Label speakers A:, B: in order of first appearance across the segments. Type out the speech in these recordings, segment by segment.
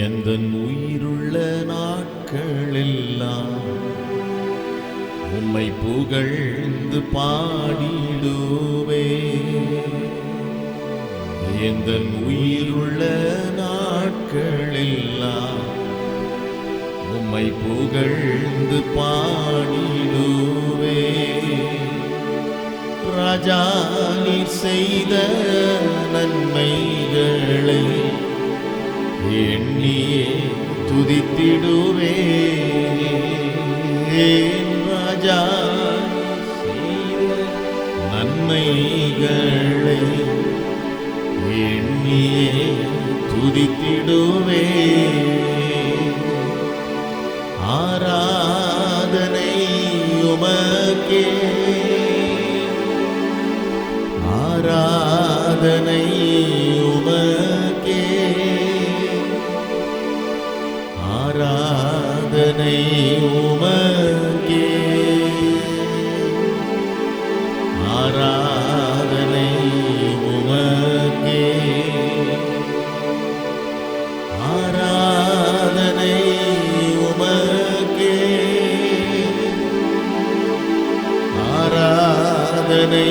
A: எந்தன் உயிருள்ள நாட்களெல்லாம் உம்மை புகழ்ந்து பாடிடுவே. எந்தன் உயிருள்ள நாட்களெல்லாம் உம்மை புகழ்ந்து பாடிடுவே. ராஜா நீர் செய்த நன்மைகளை எண்ணியே துதித்திடுவே. ராஜா செய்த நன்மைகளை எண்ணியே துதித்திடுவே. ஆராதனை உமக்கே, ஆராதனை உமக்கே, ஆராதனை உமக்கே, ஆராதனை உமக்கே, ஆராதனை உமக்கே, ஆராதனை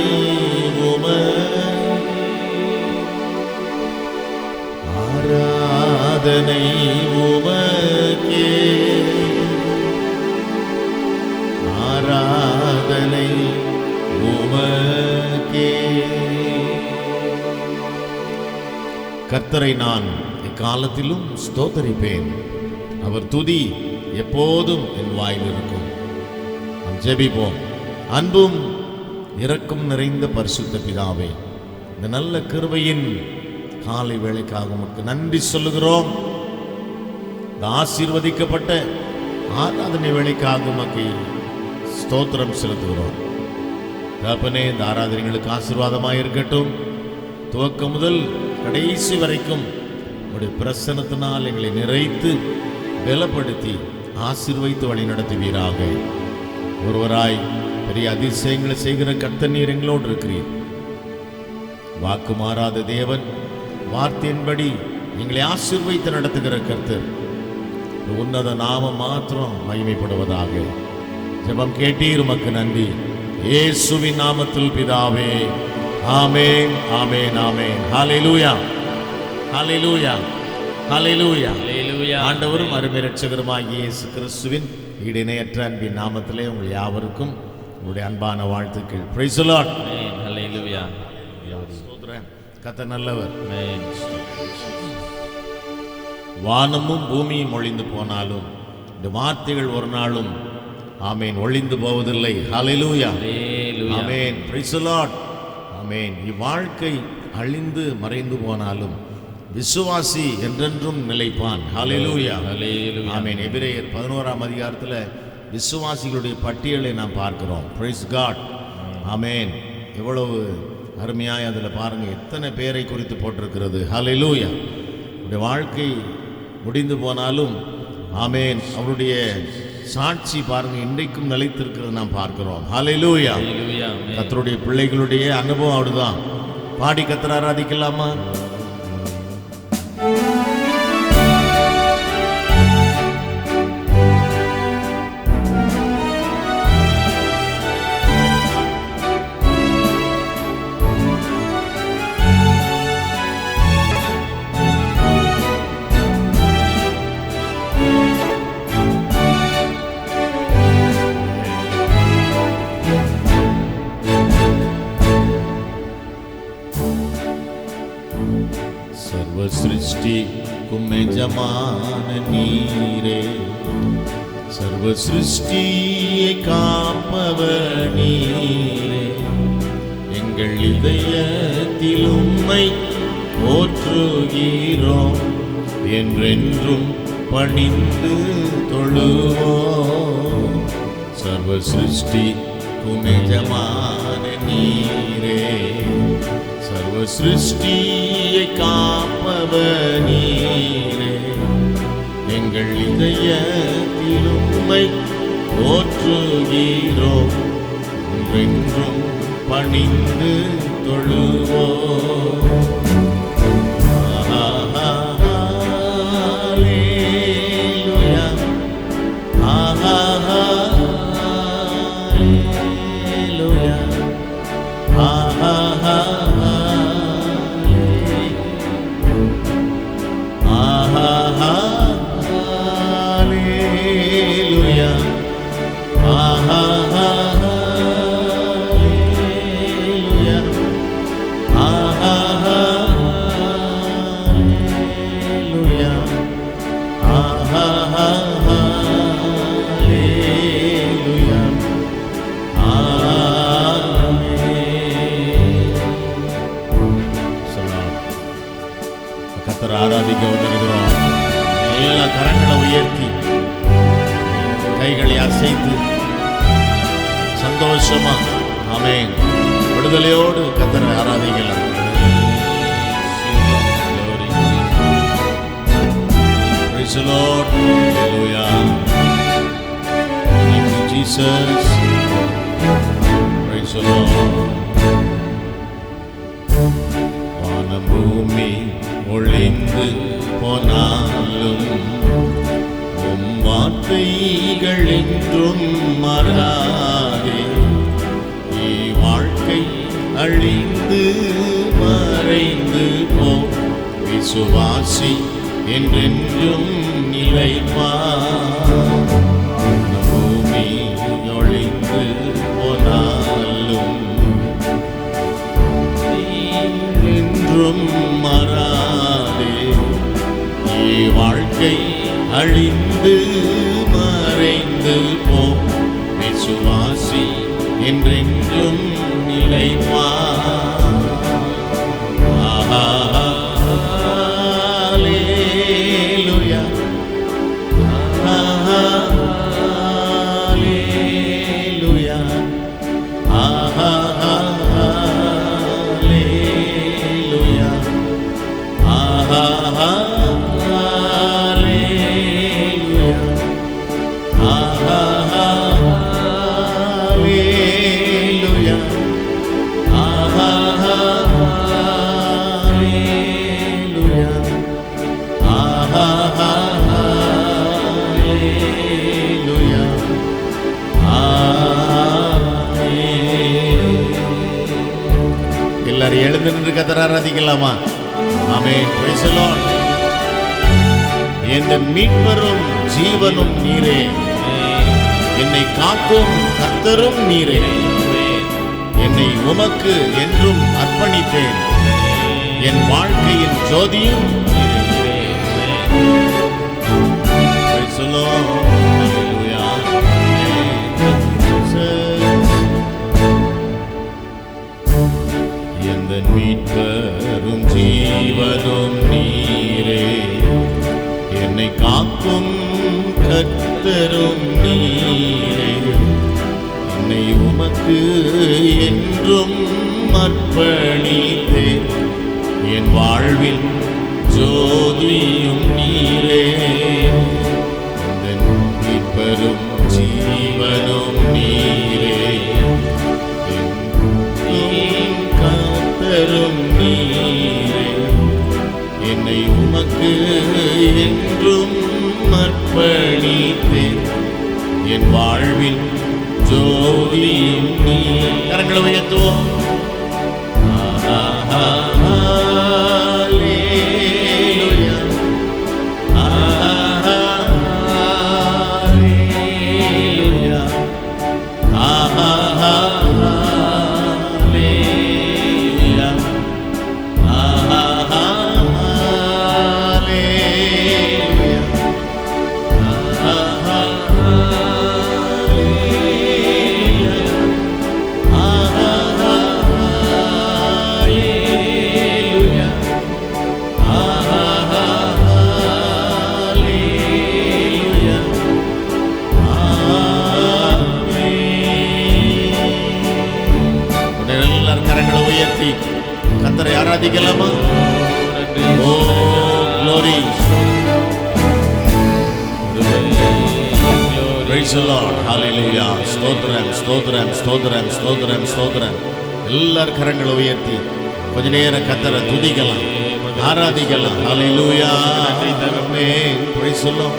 A: ஆராதனை உமக்கே, ஆராதனை உமக்கே. கர்த்தரை நான் எக்காலத்திலும் ஸ்தோத்தரிப்பேன். அவர் துதி எப்போதும் என் வாயில் இருக்கும். நாம் ஜெபிப்போம். அன்பும் இரக்கம் நிறைந்த பரிசுத்த பிதாவே, இந்த நல்ல கிருபையின் காலை வேளைக்காக உமக்கு நன்றி சொல்லுகிறோம். இந்த ஆசீர்வதிக்கப்பட்ட ஆராதனை வேளைக்காக உமக்கு ஸ்தோத்திரம் செலுத்துகிறோம். தகப்பனே, இந்த ஆராதனைகளுக்கு ஆசீர்வாதமாக இருக்கட்டும். துவக்கம் முதல் கடைசி வரைக்கும் உடைய பிரசன்னத்தினால் எங்களை நிறைத்து பலப்படுத்தி ஆசீர்வதித்து வழி நடத்துவீராக. ஒருவராய் பெரிய அதிசயங்களை செய்கிற கர்த்தர் நீர் எங்களோடு இருக்கிறீர். வாக்கு மாறாத தேவன், வார்த்தையின்படி எங்களை ஆசீர்வதித்து நடத்துகிற கர்த்தர், உன்னத நாமம் மாத்திரம் மகிமைப்படுவதாக. ஜெபம் கேட்டீர், உமக்கு நன்றி. இயேசுவின் நாமத்தில் பிதாவே, ஆமென், ஆமென், ஆமென். ஹல்லேலூயா, ஹல்லேலூயா, ஹல்லேலூயா. ஆண்டவரும் அருமை இரட்சகருமாகிய இயேசு கிறிஸ்துவின் இடையற்ற அன்பின் நாமத்திலே உங்கள் யாவருக்கும் உங்களுடைய அன்பான வாழ்த்துக்கள். Praise the Lord.
B: ஆமென். ஹல்லேலூயா.
A: கர்த்தர் நல்லவர். வானமும் பூமியும் ஒழிந்து போனாலும் இந்த வார்த்தைகள் ஒரு நாளும் ஆமென் ஒழிந்து போவதில்லை. ஹல்லேலூயா, ஆமென். Praise the Lord. ஆமென். இவ்வாழ்க்கை அழிந்து மறைந்து போனாலும் விசுவாசி என்றென்றும் நிலைப்பான். ஹல்லேலூயா, ஆமென். எபிரேயர் 11ஆம் அதிகாரத்தில் விசுவாசிகளுடைய பட்டியலை நாம் பார்க்கிறோம். பிரைஸ் காட், ஆமென். எவ்வளவு அருமையாய் அதில் பாருங்கள், எத்தனை பேரை குறித்து போட்டிருக்கிறது. ஹல்லேலூயா. அவருடைய வாழ்க்கை முடிந்து போனாலும் ஆமென் அவருடைய சாட்சி பாருங்கள் இன்றைக்கும் நிலைத்திருக்கிறது நாம் பார்க்கிறோம். ஹல்லேலூயா. கர்த்தருடைய பிள்ளைகளுடைய அனுபவம் அப்படிதான். பாடி கர்த்தரை ஆராதிக்கலாமா? சிருஷ்டிக்கும் எஜமான நீரே, சர்வ சிருஷ்டியை காப்பவர் நீரே. எங்கள் இதயத்தில் உம்மை போற்றுகிறோம், என்றென்றும் பணிந்து தொழுவோம். சர்வ சிருஷ்டிக்கும் எஜமான நீரே, சர்வ சிருஷ்டியை காப்பவர் நீரே. எங்கள் இதயத்தில் உம்மை போற்றுகிறோம், என்றென்றும் பணிந்து தொழுவோம். ஹல்லேலூயா. கைகளை அசைத்து சந்தோஷமா ஆமென் விடுதலையோடு கர்த்தரை ஆராதிக்கலாம். Praise the Lord. Hallelujah. Thank you, Jesus. Praise the Lord. வானம் பூமி ஒளிந்து போனாலும் உம் வார்த்தைகள் என்றும் மாறாதே. வாழ்க்கை அழிந்து மறைந்து போ, விசுவாசி என்றென்றும் நிலைப்பார். பூமி ஒழிந்து போனாலும் என்றும் மாறாதே. வாழ்க்கை அழிந்து மறைந்து போ, விசுவாசி என்றென்றும் நிலைப்பார். ஹல்லேலூயா ஹல்லேலூயா ஹல்லேலூயா எல்லாரும் எழுந்து நின்று கர்த்தரை ஆராதிக்கலாமா? ஆமென். Praise the Lord. என் மீட்பரும் ஜீவனும் நீரே, என்னை காக்கும் கர்த்தரும் நீரே. என்னை உமக்கு என்றும் அர்ப்பணித்தேன், என் வாழ்க்கையின் ஜோதியும் Praise the Lord. Hallelujah. எந்த மீட்பரும் ஜீவனும் நீரே, என்னை காக்கும் கர்த்தரும் நீரே. என்னை உமக்கு என்றும் அர்ப்பணித்தேன், என் வாழ்வில் ஜோதியும் நீரே. எந்த மீட்பரும் ஜீவனும் நீரே, என் கர்த்தரும் நீரே. என்னை உமக்கு என்றும் அர்ப்பணித்தேன், என் வாழ்வில் ஜோதியும் நீ. கரங்களை உயர்த்துவோம். ஹல்லேலூயா ஹல்லேலூயா ஹல்லேலூயா கர்த்தரை ஆராதிக்கலாமா? ஓ glory. Praise the Lord. Hallelujah. ஸ்தோத்திரம் ஸ்தோத்திரம் ஸ்தோத்திரம் ஸ்தோத்திரம் ஸ்தோத்திரம். எல்லார் கரங்களை உயர்த்தி கொஞ்ச நேரம் கர்த்தரை துதிக்கலாம், ஆராதிக்கலாம். Hallelujah. Praise the Lord.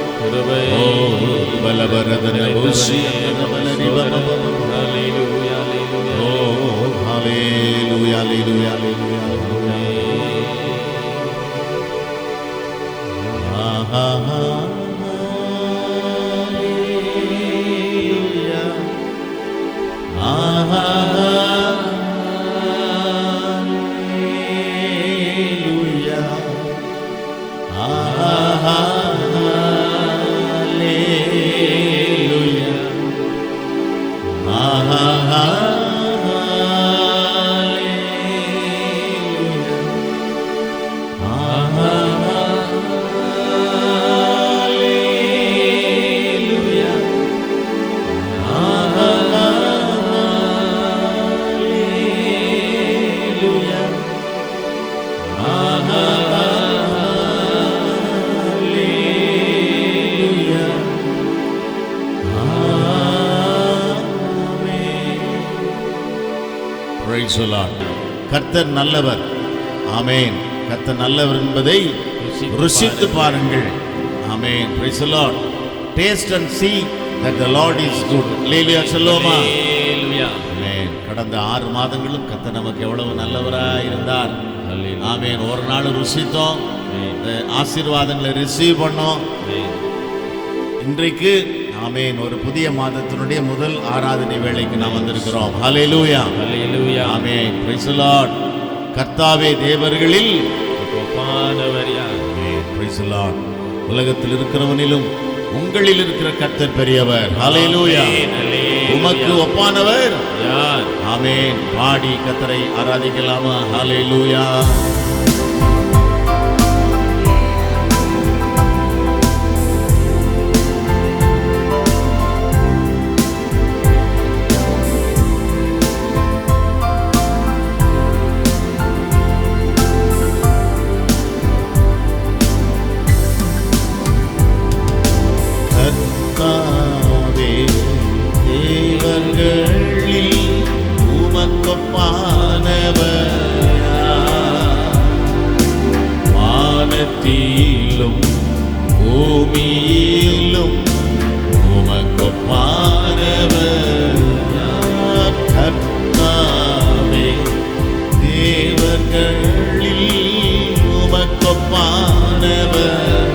A: O பலவரதன OC பலரி பப. Hallelujah. O hallelujah hallelujah hallelujah. Praise the Lord. கர்த்தர் நல்லவர். ஆமென். கர்த்தர் நல்லவர் என்பதை ருசித்து பாருங்கள். ஆமென். Praise the Lord. Taste and see that the Lord is good. Hallelujah. சொல்லுவோமா? ஆமென். கடந்த 6 மாதங்களும் கர்த்தர் நமக்கு எவ்வளவு நல்லவராய் இருந்தார். ஆமென். ஒரு நாள் ருசித்தோம், ஆசீர்வாதங்களை ரிசீவ் பண்ணோம். இன்றைக்கு ஆமென் ஒரு புதிய மாதத்தினுடைய முதல் ஆராதனை வேளைக்கு நாம் வந்திருக்கிறோம். ஹல்லேலூயா.
B: ஹல்லேலூயா.
A: ஆமென். Praise the Lord. கர்த்தாவே தேவர்களில்
B: ஒப்பானவர் யார்?
A: ஆமென். Praise the Lord. உலகத்தில் இருக்கிறவனிலும் உங்களில் இருக்கிற கர்த்தர் பெரியவர். ஹல்லேலூயா. உமக்கு ஒப்பானவர்
B: யார்?
A: ஆமென். பாடி கர்த்தரை ஆராதிக்கலாமா? ஹல்லேலூயா. வானத்திலும் பூமியிலும் உமக்கொப்பானவர் யார்? கர்த்தாவே தேவர்களில் உமக்கொப்பானவர்.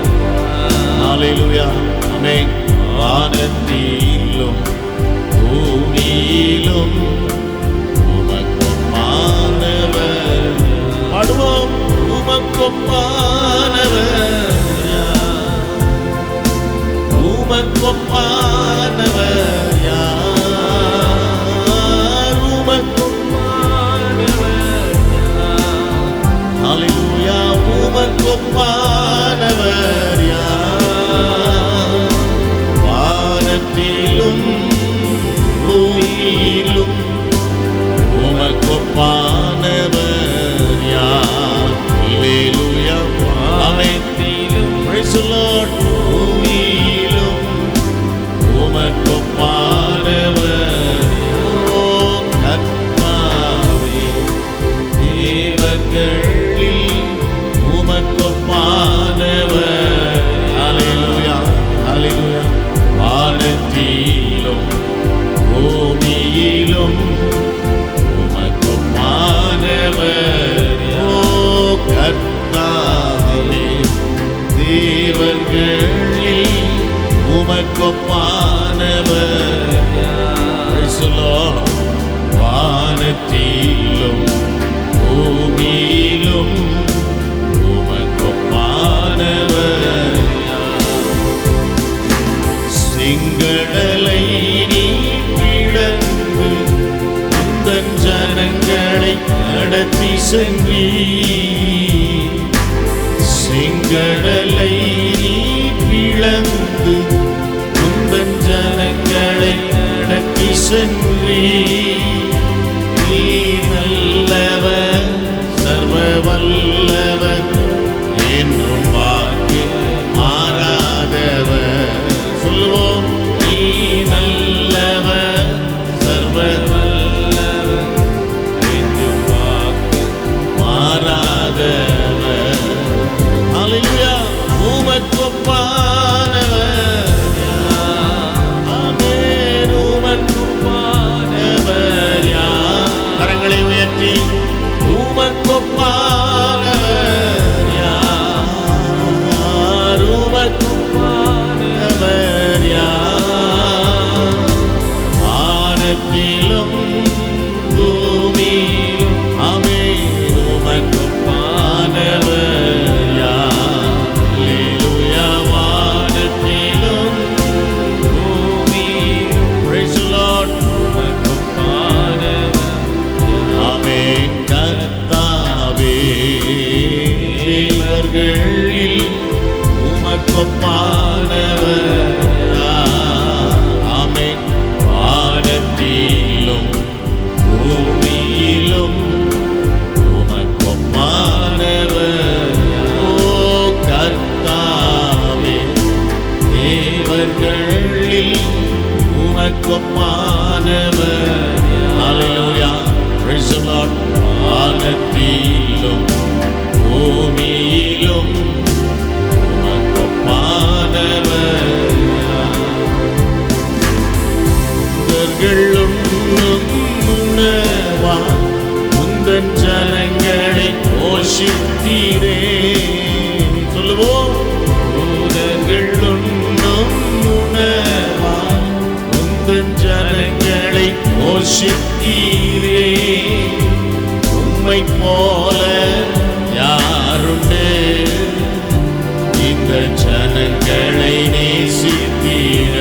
A: ஹல்லேலூயா. ஆமென். வானத்திலும் பூமியிலும் உமக்கொப்பானவர். பாடுவோம். உமக்கொப்பானவர் யார்? உமக்கொப்பானவர் யார்? உமக்கொப்பானவர் யார்? ஹல்லேலூயா. உமக்கொப்பானவர் யார்? வானத்திலும் பூமியிலும் உமக்கொப்பானவர் யார்? ஹல்லேலூயா. வானத்திலும் பிரைஸ் தி லார்ட். பூமியிலும் உமக்கொப்பானவர். ஓ கர்த்தாவே தேவர்களில் உமக்கொப்பானவர். ஹல்லேலூயா. ஹல்லேலூயா. வானத்திலும் பூமியிலும் உமக்கொப்பானவர். ஓ கர்த்தாவே தேவர்களில் உமக்கொப்பானவர். Praise the Lord. வானத்திலும் பூமியிலும் உமக்கொப்பானவர். சிங்கடலை நீ பிளந்து உந்தன் ஜனங்களை நடத்தி சென்றீர். சிங்கடலை நீ பிளந்து உந்தன் ஜனங்களை நடத்தி சென்றீர். நீ நல்லவர், சர்வ வல்லவர், என்றும் வாக்கு மாறாதவர். சொல்லுவோம். நீ நல்லவர், சர்வ வல்லவர், என்றும் வாக்கு மாறாதவர். ஹல்லேலூயா. உமக்கொப்பானவர் யார்? ஆமென். உமக்கொப்பானவர் யார்? கரங்களை உயர்த்தி உமக்கொப்பானவர் யார்? உமக்கொப்பானவர் யார்? வானத்திலும் பூமியிலும் ஆமென் உமக்கொப்பானவர் யார்? ஹல்லேலூயா. வானத்திலும் பூமியிலும் Praise the Lord. உமக்கொப்பானவர் ஆமென். கர்த்தாவே தேவர்களில் உமக்கொப்பானவர் யார்? ஆமென். வானத்திலும் பூமியிலும் உமக்கொப்பானவர். ஓ கர்த்தாவே தேவர்களில் உமக்கொப்பானவர். ஹல்லேலூயா. Praise the Lord. வானத்திலும் பூமியிலும் உமக்கொப்பானவர் உணவா உந்தன் ஜனங்களை போஷித்தீரே. சொல்லுவோம். தூதர்கள் உண்ணும் உணவா உந்தன் ஜனங்களை போஷித்தீரே. உம்மை போல யாருண்டு இந்த ஜனங்களை நேசித்தீர.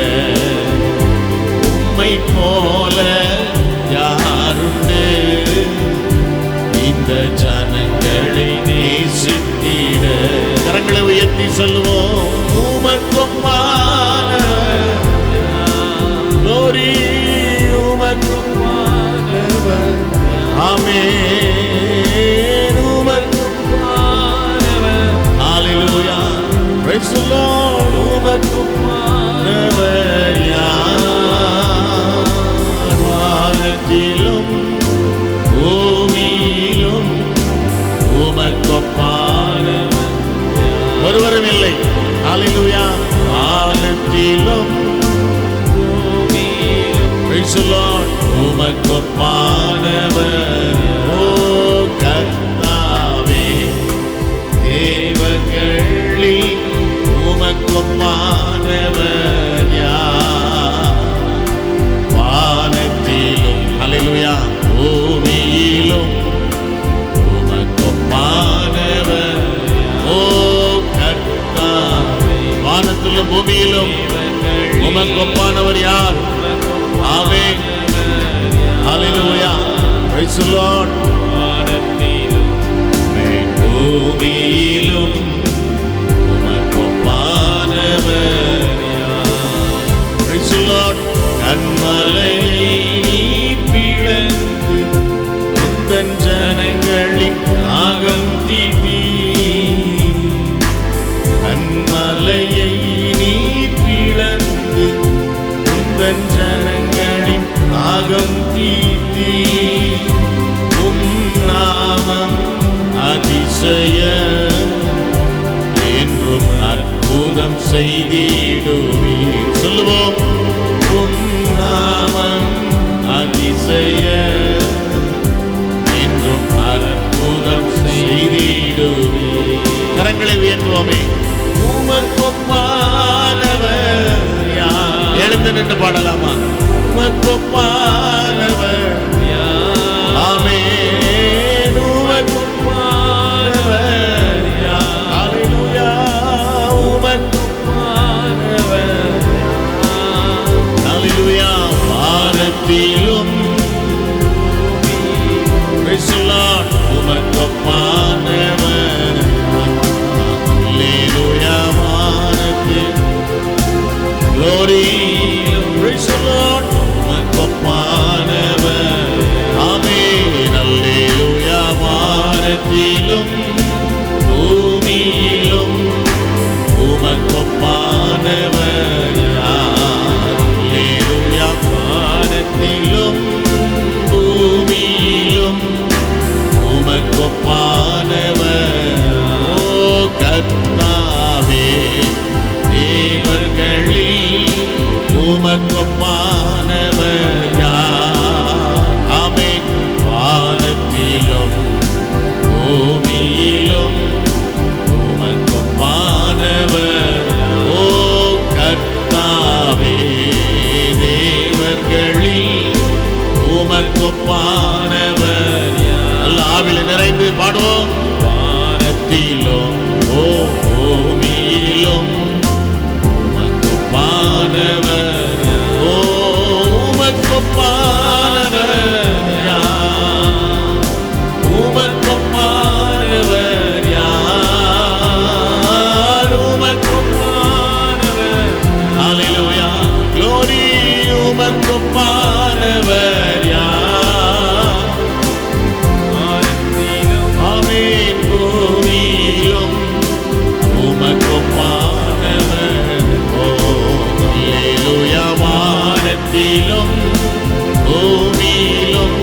A: உம்மை போல யாருண்டு இந்த ஜனங்களை நேசித்தீர. கரங்களை உயர்த்தி சொல்லுவோம். உமக்கொப்பானவர் glory உமக்கொப்பானவர். ஆமென். உமக்கொப்பானவர். ஹalleluya. praise the Lord. உமக்கொப்பானவர் யார்? வானத்திலும் பூமியிலும் உமக்கொப்பானவர் ஒருவரும் இல்லை. ஹalleluya. வானத்திலும் பூமியிலும் praise the Lord. உமக்கொப்பானவர். ஓ கர்த்தாவே, தேவர்களில் உமக்கொப்பானவர் யார்? வானத்திலும் ஹalleluya பூமியிலும் உமக்கொப்பானவர். ஓ கர்த்தாவே, வானத்திலும் பூமியிலும் உமக்கொப்பானவர் யார்? ஆமென். ஹalleluya. praise the Lord. வானத்திலும் பூமியிலும் உமக்கொப்பானவர் யார்? praise the Lord. கன்மலையை பிளந்து உந்தன் ஜனங்களின் தாகம் தீர்த்தீர். கன்மலையை நீ பிளந்து உந்தன் ஜனங்களின் தாகம் தீர்த்தீர். உம் நாமம் அதிசயம் என்றும் அற்புதம் செய்திடுவீர். சொல்லுவோம். உம் நாமம் அதிசயம் என்றும் அற்புதம் செய்திடுவீர். கரங்களை உயர்த்துவோமே. உமக்கொப்பானவர் யார்? எழுந்து நின்று பாடலாமா? உமக்கொப்பானவர் யார்? ஆமென். உமக்கொப்பானவர் யார்? ஹalleluya. உமக்கொப்பானவர் யார்? ஹalleluya. வானத்திலும் praise the Lord. உமக்கொப்பானவர். ஹalleluya. வானத்தில் glory praise the Lord. உமக்கொப்பானவர். ஆமென். ஹalleluya. வானத்திலும் பூமியிலும் உமக்கொப்பானவர் யார்? ஹalleluya. வானத்திலும் பூமியிலும் உமக்கொப்பானவர். ஓ கர்த்தாவே, தேவர்களில் உமக்கொப்பானவர் யார்? ஆமென். வானத்திலும் பூமியிலும் உமக்கொப்பானவர். ஓ கர்த்தாவே, தேவர்களில் உமக்கொப்பானவர் யார்? நல்ல ஆவில நிறைந்து பாடுவோம். வானத்திலும் ஓ பூமியிலும் உமக்கொப்பானவர் யார்? ஓ உமக்கொப்பானவர் யார்? உமக்கொப்பானவர் யார்? உமக்கொப்பானவர். ஹalleluya. glory. உமக்கொப்பானவர் யார்? ஆமென். பூமியிலும் உமக்கொப்பானவர். ஓ ஹalleluya. வானத்திலும் பூமியிலும்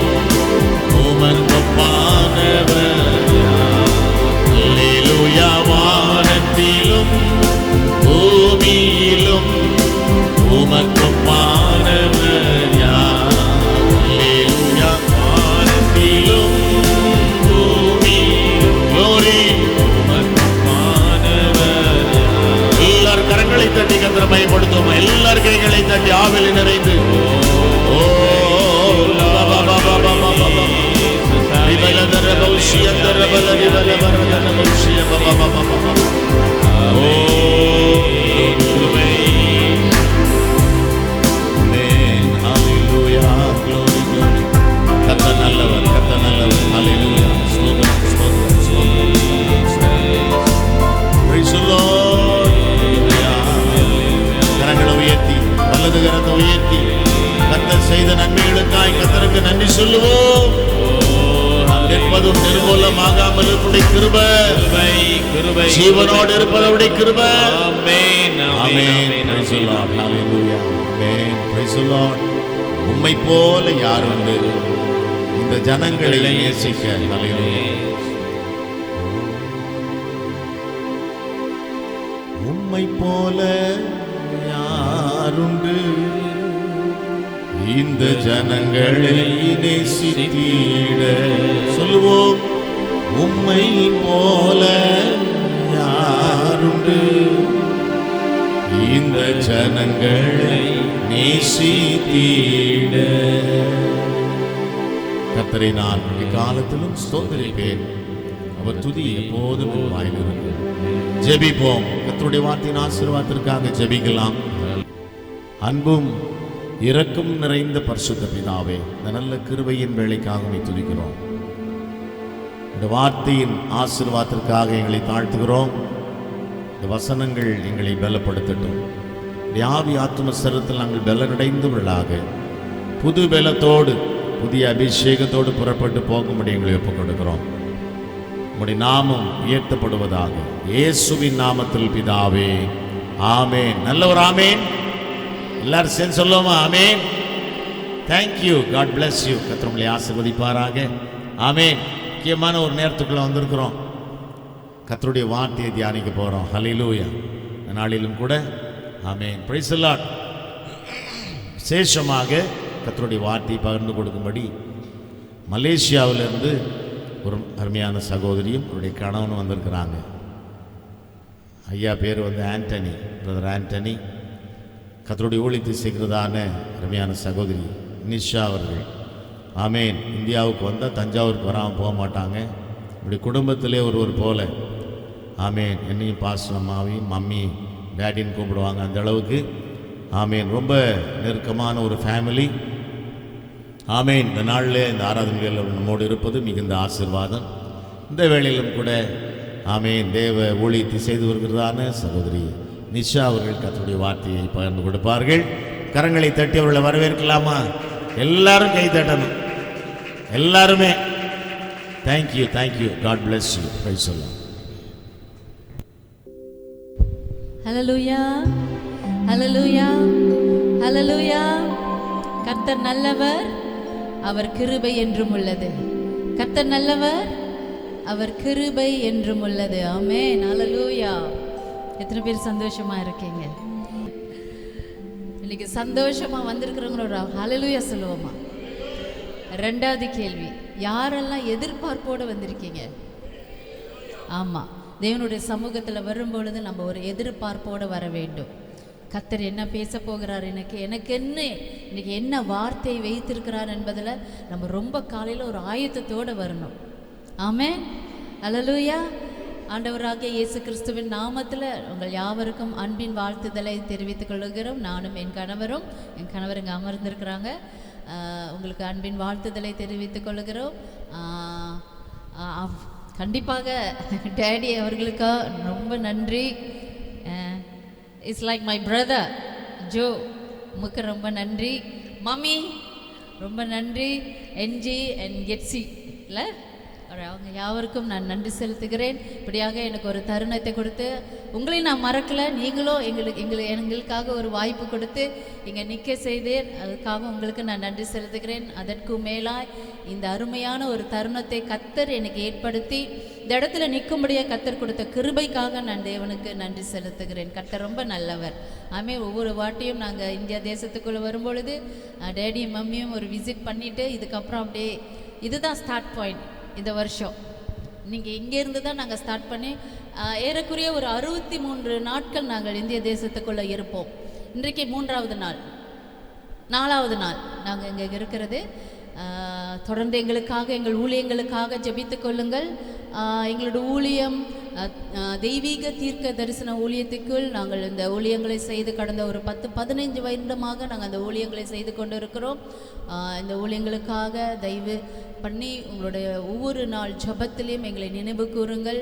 A: கிருபை. Amen. Hallelujah. Glory, glory. கர்த்தர் நல்லவர், கர்த்தர் நல்லவர். Hallelujah. ஸ்தோத்திரம், ஸ்தோத்திரம், ஸ்தோத்திரம். Praise the Lord. கரங்களை உயர்த்தி, வலது கரத்தை உயர்த்தி, கர்த்தர் செய்த நன்மைகளுக்காய் கர்த்தருக்கு நன்றி சொல்லுவோம். நிற்பதும் நிர்மூலமாகாமல் இருப்பதை கிருபை, ஜீவனோடு இருப்பதை கிருபை.
B: ஆமென்,
A: ஆமென். Praise the Lord. Hallelujah. Amen. Praise the Lord. உம்மை போல யார் உண்டு இந்த ஜனங்களை நேசிக்க? Hallelujah. உம்மை போல யாருண்டு இந்த ஜனங்களை நேசித்திட? சொல்லுவோம். உம்மை போல யாருண்டு இந்த ஜனங்களை நேசித்திட? கர்த்தரை நான் இக்காலத்திலும் ஸ்தோத்திரிப்பேன். அவர் துதி எப்போதும் என் வாயில் இருக்கும். ஜெபிப்போம். கர்த்தருடைய வார்த்தையின் ஆசீர்வாதத்திற்காக ஜெபிக்கலாம். அன்பும் இரக்கம் நிறைந்த பரிசுத்த பிதாவே, இந்த நல்ல கிருபையின் வேளைக்காக உம்மை துதிக்கிறோம். இந்த வார்த்தையின் ஆசீர்வாதத்திற்காக எங்களை தாழ்த்துகிறோம். இந்த வசனங்கள் எங்களை பலப்படுத்தட்டும். ஆவி ஆத்தும சரத்தில் நாங்கள் பலனடைந்தவர்களாக புது பலத்தோடு புதிய அபிஷேகத்தோடு புறப்பட்டு போகும்படி எங்களை ஒப்புக் கொடுக்கிறோம். உம்முடைய நாமம் உயர்த்தப்படுவதாக. இயேசுவின் நாமத்தில் பிதாவே, ஆமென். நல்லவர் ஆமென். எல்லாரும் சேர்ந்து சொல்லுவோமா? Amen. Thank you. God bless you. கர்த்தர் உங்களை ஆசீர்வதிப்பாராக. ஆமென். முக்கியமான ஒரு நேரத்துக்குள்ள வந்திருக்கிறோம். கர்த்தருடைய வார்த்தையை தியானிக்க போகிறோம். ஹல்லேலூயா. இந்த நாளிலும் கூட ஆமென். Praise the Lord. விசேஷமாக கர்த்தருடைய வார்த்தையை பகிர்ந்து கொடுக்கும்படி மலேசியாவிலிருந்து ஒரு அருமையான சகோதரியும் அவருடைய கணவனும் வந்திருக்கிறாங்க. ஐயா பேர் வந்து ஆண்டனி, பிரதர் ஆண்டனி. கர்த்தருடைய ஊழியத்தை செய்கிறதான அருமையான சகோதரி நிஷா அவர்கள். ஆமென். இந்தியாவுக்கு வந்தால் தஞ்சாவூருக்கு வராமல் போக மாட்டாங்க. இப்படி குடும்பத்திலே ஒருவர் போல. ஆமென். என்னையும் பாஸ்டர் அம்மாவையும் மம்மி டேடின்னு கூப்பிடுவாங்க. அந்த அளவுக்கு ஆமென். ரொம்ப நெருக்கமான ஒரு ஃபேமிலி. ஆமென். இந்த நாளில் இந்த ஆராதனைகள் நம்மோடு இருப்பது மிகுந்த ஆசீர்வாதம். இந்த வேளையிலும் கூட ஆமென் தேவ ஊழியத்தை செய்து வருகிறதான சகோதரி நிஷா அவர்கள் கர்த்தருடைய வார்த்தையை பகிர்ந்து கொடுப்பார்கள். கரங்களை தட்டி அவர்களை வரவேற்கலாமா? எல்லாரும் கை தட்டணும். எல்லாருமே. Thank you, thank you. God bless you. Praise the Lord.
C: ஹல்லேலூயா, ஹல்லேலூயா, ஹல்லேலூயா. கர்த்தர் நல்லவர், அவர் கிருபை என்றும் உள்ளது. கர்த்தர் நல்லவர், அவர் கிருபை என்றும் உள்ளது. ஆமென். ஹல்லேலூயா. எத்தனை பேர் சந்தோஷமா இருக்கீங்க? இன்னைக்கு சந்தோஷமா வந்திருக்கிறவங்களோட ஹல்லேலூயா சொல்லுவோமா? ரெண்டாவது கேள்வி, யாரெல்லாம் எதிர்பார்ப்போடு வந்திருக்கீங்க? ஆமாம், தேவனுடைய சமூகத்தில் வரும்பொழுது நம்ம ஒரு எதிர்பார்ப்போடு வர வேண்டும். கர்த்தர் என்ன பேச போகிறார், எனக்கு என்ன இன்னைக்கு என்ன வார்த்தை வைத்திருக்கிறார் என்பதில் நம்ம ரொம்ப காலையில் ஒரு ஆயத்தத்தோடு வரணும். ஆமென். ஹல்லேலூயா. ஆண்டவராகிய இயேசு கிறிஸ்துவின் நாமத்தில் உங்கள் யாவருக்கும் அன்பின் வாழ்த்துதலை தெரிவித்துக் கொள்கிறோம். நானும் என் கணவர் இங்கே அமர்ந்திருக்கிறாங்க. உங்களுக்கு அன்பின் வாழ்த்துதலை தெரிவித்துக் கொள்கிறோம். கண்டிப்பாக டேடி அவர்களுக்கு ரொம்ப நன்றி. It's like my brother Joe, உமக்கு ரொம்ப நன்றி. மம்மி ரொம்ப நன்றி. என்ஜி அண்ட் கெட்ஸி இல்லை, அவங்க யாவருக்கும் நான் நன்றி செலுத்துகிறேன். இப்படியாக எனக்கு ஒரு தருணத்தை கொடுத்து உங்களையும் நான் மறக்கலை, நீங்களும் எங்களுக்காக ஒரு வாய்ப்பு கொடுத்து இங்கே நிற்க செய்தேன். அதுக்காக உங்களுக்கு நான் நன்றி செலுத்துகிறேன். அதற்கு மேலாய் இந்த அருமையான ஒரு தருணத்தை கர்த்தர் எனக்கு ஏற்படுத்தி இந்த இடத்துல நிற்கும்படியாக கர்த்தர் கொடுத்த கிருபைக்காக நான் தேவனுக்கு நன்றி செலுத்துகிறேன். கர்த்தர் ரொம்ப நல்லவர். ஆமே, ஒவ்வொரு வாட்டியும் நாங்கள் இந்தியா தேசத்துக்குள்ளே வரும்பொழுது டேடியும் மம்மியும் ஒரு விசிட் பண்ணிவிட்டு இதுக்கப்புறம் அப்படியே இதுதான் ஸ்டார்ட் பாயிண்ட். இந்த வருஷம் நீங்கள் இங்கேருந்து தான் நாங்கள் ஸ்டார்ட் பண்ணி ஏறக்குறைய ஒரு 63 நாட்கள் நாங்கள் இந்திய தேசத்துக்குள்ளே இருப்போம். இன்றைக்கு 3வது நாள், 4வது நாள் நாங்கள் இங்கே இருக்கிறது. தொடர்ந்து எங்களுக்காக, எங்கள் ஊழியங்களுக்காக ஜெபித்து கொள்ளுங்கள். எங்களோட ஊழியம்
D: தெய்வீக தீர்க்க தரிசன ஊழியத்துக்குள் நாங்கள் இந்த ஊழியங்களை செய்து கடந்த ஒரு 10-15 வருடமாக நாங்கள் அந்த ஊழியங்களை செய்து கொண்டு இருக்கிறோம். இந்த ஊழியங்களுக்காக தயவு பண்ணி உங்களுடைய ஒவ்வொரு நாள் ஜெபத்திலையும் எங்களை நினைவு கூறுங்கள்.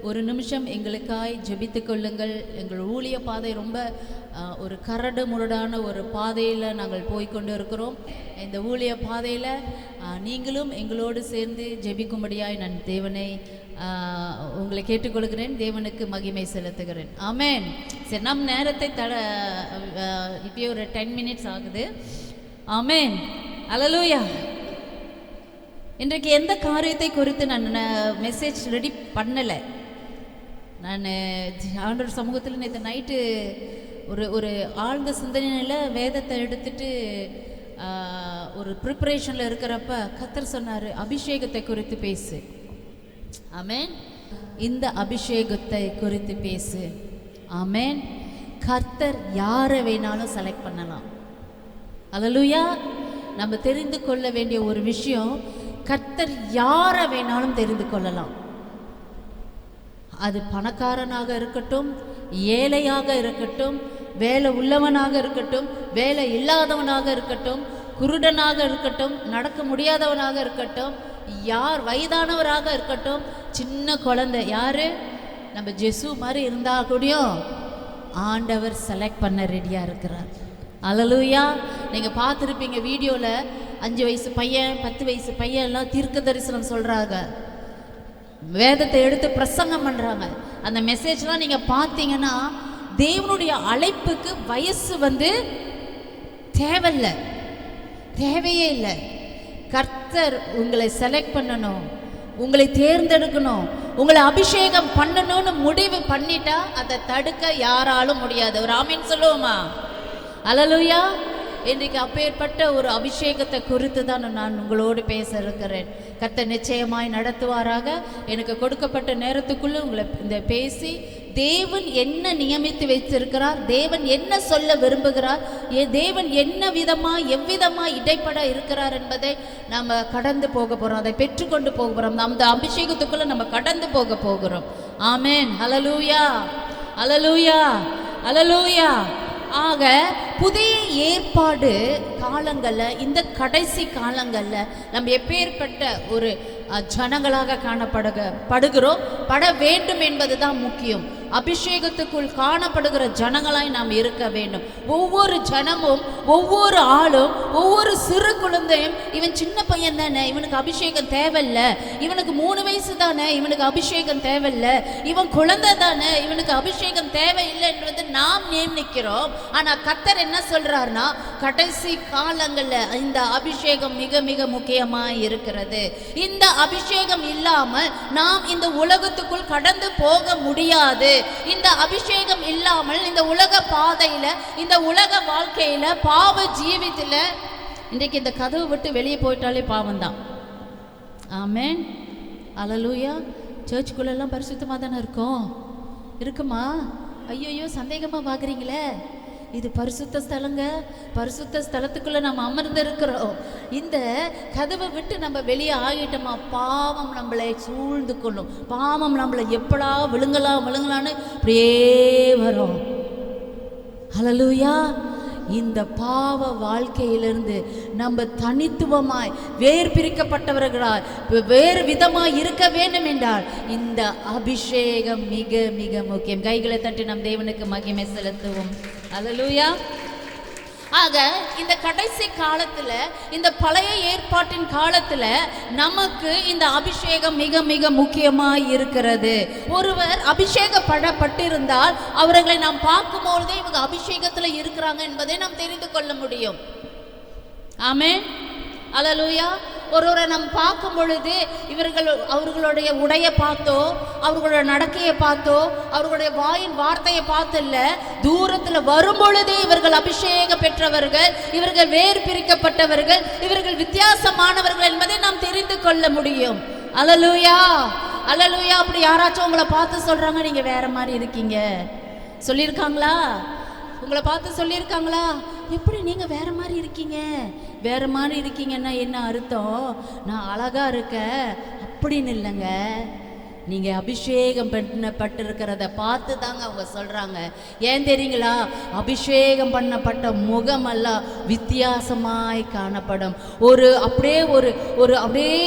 D: ஒரு நிமிஷம் எங்களுக்காய் ஜெபித்து கொள்ளுங்கள். எங்கள் ஊழிய பாதை ரொம்ப ஒரு கரடு முரடான ஒரு பாதையில் நாங்கள் போய்கொண்டு இருக்கிறோம். இந்த ஊழிய பாதையில் நீங்களும் எங்களோடு சேர்ந்து ஜெபிக்கும்படியாய் நான் தேவனை உங்களை கேட்டுக்கொள்கிறேன். தேவனுக்கு மகிமை செலுத்துகிறேன். ஆமென். சரி, நம் நேரத்தை இப்போயே ஒரு 10 மினிட்ஸ் ஆகுது. ஆமென். அல்லேலூயா. இன்றைக்கு எந்த காரியத்தை குறித்து நான் மெசேஜ் ரெடி பண்ணலை. நான் ஆண்டவர் சமூகத்தில் நேற்று நைட்டு ஒரு ஆழ்ந்த சிந்தனையில் வேதத்தை எடுத்துட்டு ஒரு ப்ரிப்பரேஷனில் இருக்கிறப்ப கர்த்தர் சொன்னார், அபிஷேகத்தை குறித்து பேசு. ஆமென். இந்த அபிஷேகத்தை குறித்து பேசு. ஆமென். கர்த்தர் யாரை வேணாலும் செலக்ட் பண்ணலாம். அல்லேலூயா. நம்ம தெரிந்து கொள்ள வேண்டிய ஒரு விஷயம், கர்த்தர் யாரை வேணாலும் தெரிந்து கொள்ளலாம். அது பணக்காரனாக இருக்கட்டும், ஏழையாக இருக்கட்டும், வேலை உள்ளவனாக இருக்கட்டும், வேலை இல்லாதவனாக இருக்கட்டும், குருடனாக இருக்கட்டும், நடக்க முடியாதவனாக இருக்கட்டும், யார் வயதானவராக இருக்கட்டும், சின்ன குழந்தை, யாரு நம்ம ஜெசு மாதிரி இருந்தால் கூடயும் ஆண்டவர் செலக்ட் பண்ண ரெடியாக இருக்கிறார். அல்லேலூயா. நீங்கள் பார்த்துருப்பீங்க வீடியோவில் 5 வயசு பையன் 10 வயசு பையன் எல்லாம் தீர்க்க தரிசனம் சொல்கிறாங்க, வேதத்தை எடுத்து பிரசங்கம் பண்ணுறாங்க. அந்த மெசேஜ்லாம் நீங்கள் பார்த்தீங்கன்னா தேவனுடைய அழைப்புக்கு வயசு தேவையில்லை, தேவையே இல்லை. கர்த்தர் உங்களை செலக்ட் பண்ணணும், உங்களை தேர்ந்தெடுக்கணும், உங்களை அபிஷேகம் பண்ணணும்னு முடிவு பண்ணிட்டா அதை தடுக்க யாராலும் முடியாது. ஒரு ஆமீன் சொல்லுவோமா? அல்லேலூயா. இன்றைக்கு அப்பேற்பட்ட ஒரு அபிஷேகத்தை குறித்து தான் நான் உங்களோடு பேச இருக்கிறேன். கர்த்தர் நிச்சயமாய் நடத்துவாராக. எனக்கு கொடுக்கப்பட்ட நேரத்துக்குள்ளே உங்களை இந்த பேசி தேவன் என்ன நியமித்து வைத்திருக்கிறார், தேவன் என்ன சொல்ல விரும்புகிறார், தேவன் என்ன எவ்விதமாக இடைப்பட இருக்கிறார் என்பதை நம்ம கடந்து போக போகிறோம், அதை பெற்றுக்கொண்டு போக போகிறோம். அந்த அபிஷேகத்துக்குள்ளே நம்ம கடந்து போக போகிறோம். ஆமென். அல்லேலூயா, அல்லேலூயா, அல்லேலூயா. ஆக புதிய ஏற்பாடு காலங்களில், இந்த கடைசி காலங்களில் நம்ம எப்பேற்பட்ட ஒரு ஜனங்களாக காணப்படுகிறோம், பட வேண்டும் என்பது தான் முக்கியம். அபிஷேகத்துக்குள் காணப்படுகிற ஜனங்களாய் நாம் இருக்க வேண்டும். ஒவ்வொரு ஜனமும், ஒவ்வொரு ஆளும், ஒவ்வொரு சிறு குழந்தையும், இவன் சின்ன பையன் தானே, இவனுக்கு அபிஷேகம் தேவையில்லை, இவனுக்கு 3 வயசு தானே, இவனுக்கு அபிஷேகம் தேவையில்லை, இவன் குழந்தை தானே, இவனுக்கு அபிஷேகம் தேவையில்லை என்பது நாம் நியமிக்கிறோம். ஆனால் கர்த்தர் என்ன சொல்றாருன்னா, கடைசி காலங்களில் இந்த அபிஷேகம் மிக மிக முக்கியமாக இருக்கிறது. இந்த அபிஷேகம் இல்லாமல் நாம் இந்த உலகத்துக்குள் கடந்து போக முடியாது. இந்த அபிஷேகம் இல்லாமல் இந்த உலக பாதையில, இந்த உலக வாழ்க்கையில, பாவ ஜீவித்துல, இன்றைக்கு இந்த கதவு விட்டு வெளியே போயிட்டாலே பாவம்தான். ஆமென். அல்லேலூயா. சர்ச்சுக்குள்ளெல்லாம் பரிசுத்தமாக தானே இருக்கோம், இருக்குமா? ஐயோ சந்தேகமாக பார்க்குறீங்களே, இது பரிசுத்த ஸ்தலங்க, பரிசுத்த ஸ்தலத்துக்குள்ளே நம்ம அமர்ந்து இருக்கிறோம். இந்த கதவை விட்டு நம்ம வெளியே ஆகிட்டோமா, பாவம் நம்மளை சூழ்ந்து கொள்ளும். பாவம் நம்மளை எப்படா விழுங்கலான்னு அப்படியே வரும். அல்லேலூயா. இந்த பாவ வாழ்க்கையிலிருந்து நம்ம தனித்துவமாய் வேறு பிரிக்கப்பட்டவர்களாய் வேறு விதமாய் இருக்க வேண்டும் என்றால் இந்த அபிஷேகம் மிக மிக முக்கியம். கைகளை தட்டி நம் தேவனுக்கு மகிமை செலுத்துவோம். அல்லேலூயா. ஆக இந்த கடைசி காலத்தில், இந்த பழைய ஏற்பாட்டின் காலத்தில் நமக்கு இந்த அபிஷேகம் மிக மிக முக்கியமாக இருக்கிறது. ஒருவர் அபிஷேகப்படப்பட்டிருந்தால் அவர்களை நாம் பார்க்கும்போதே இவங்க அபிஷேகத்தில் இருக்கிறாங்க என்பதை நாம் தெரிந்து கொள்ள முடியும். ஆமென். அல்லேலூயா. ஒருவரை நாம் பார்க்கும் பொழுது அவர்களுடைய உடையை பார்த்தோ, அவர்களுடைய நடக்கையை பார்த்தோ, அவர்களுடைய வாயின் வார்த்தையை பார்த்தல்ல, தூரத்தில் வரும் பொழுதே இவர்கள் அபிஷேகம் பெற்றவர்கள், இவர்கள் வேறு பிரிக்கப்பட்டவர்கள், இவர்கள் வித்தியாசமானவர்கள் என்பதை நாம் தெரிந்து கொள்ள முடியும். அல்லேலூயா, அல்லேலூயா. அப்படி யாராச்சும் உங்களை பார்த்து சொல்றாங்க, நீங்க வேற மாதிரி இருக்கீங்க, சொல்லியிருக்காங்களா? உங்களை பார்த்து சொல்லியிருக்காங்களா? எப்படி நீங்கள் வேறு மாதிரி இருக்கீங்க? வேறு மாதிரி இருக்கீங்கன்னா என்ன அர்த்தம்? நான் அழகாக இருக்க அப்படின்னு இல்லைங்க, நீங்கள் அபிஷேகம் பண்ணப்பட்டிருக்கிறத பார்த்து தாங்க அவங்க சொல்கிறாங்க. ஏன் தெரியுங்களா? அபிஷேகம் பண்ணப்பட்ட முகமெல்லாம் வித்தியாசமாய் காணப்படும். அப்படியே ஒரு அப்படியே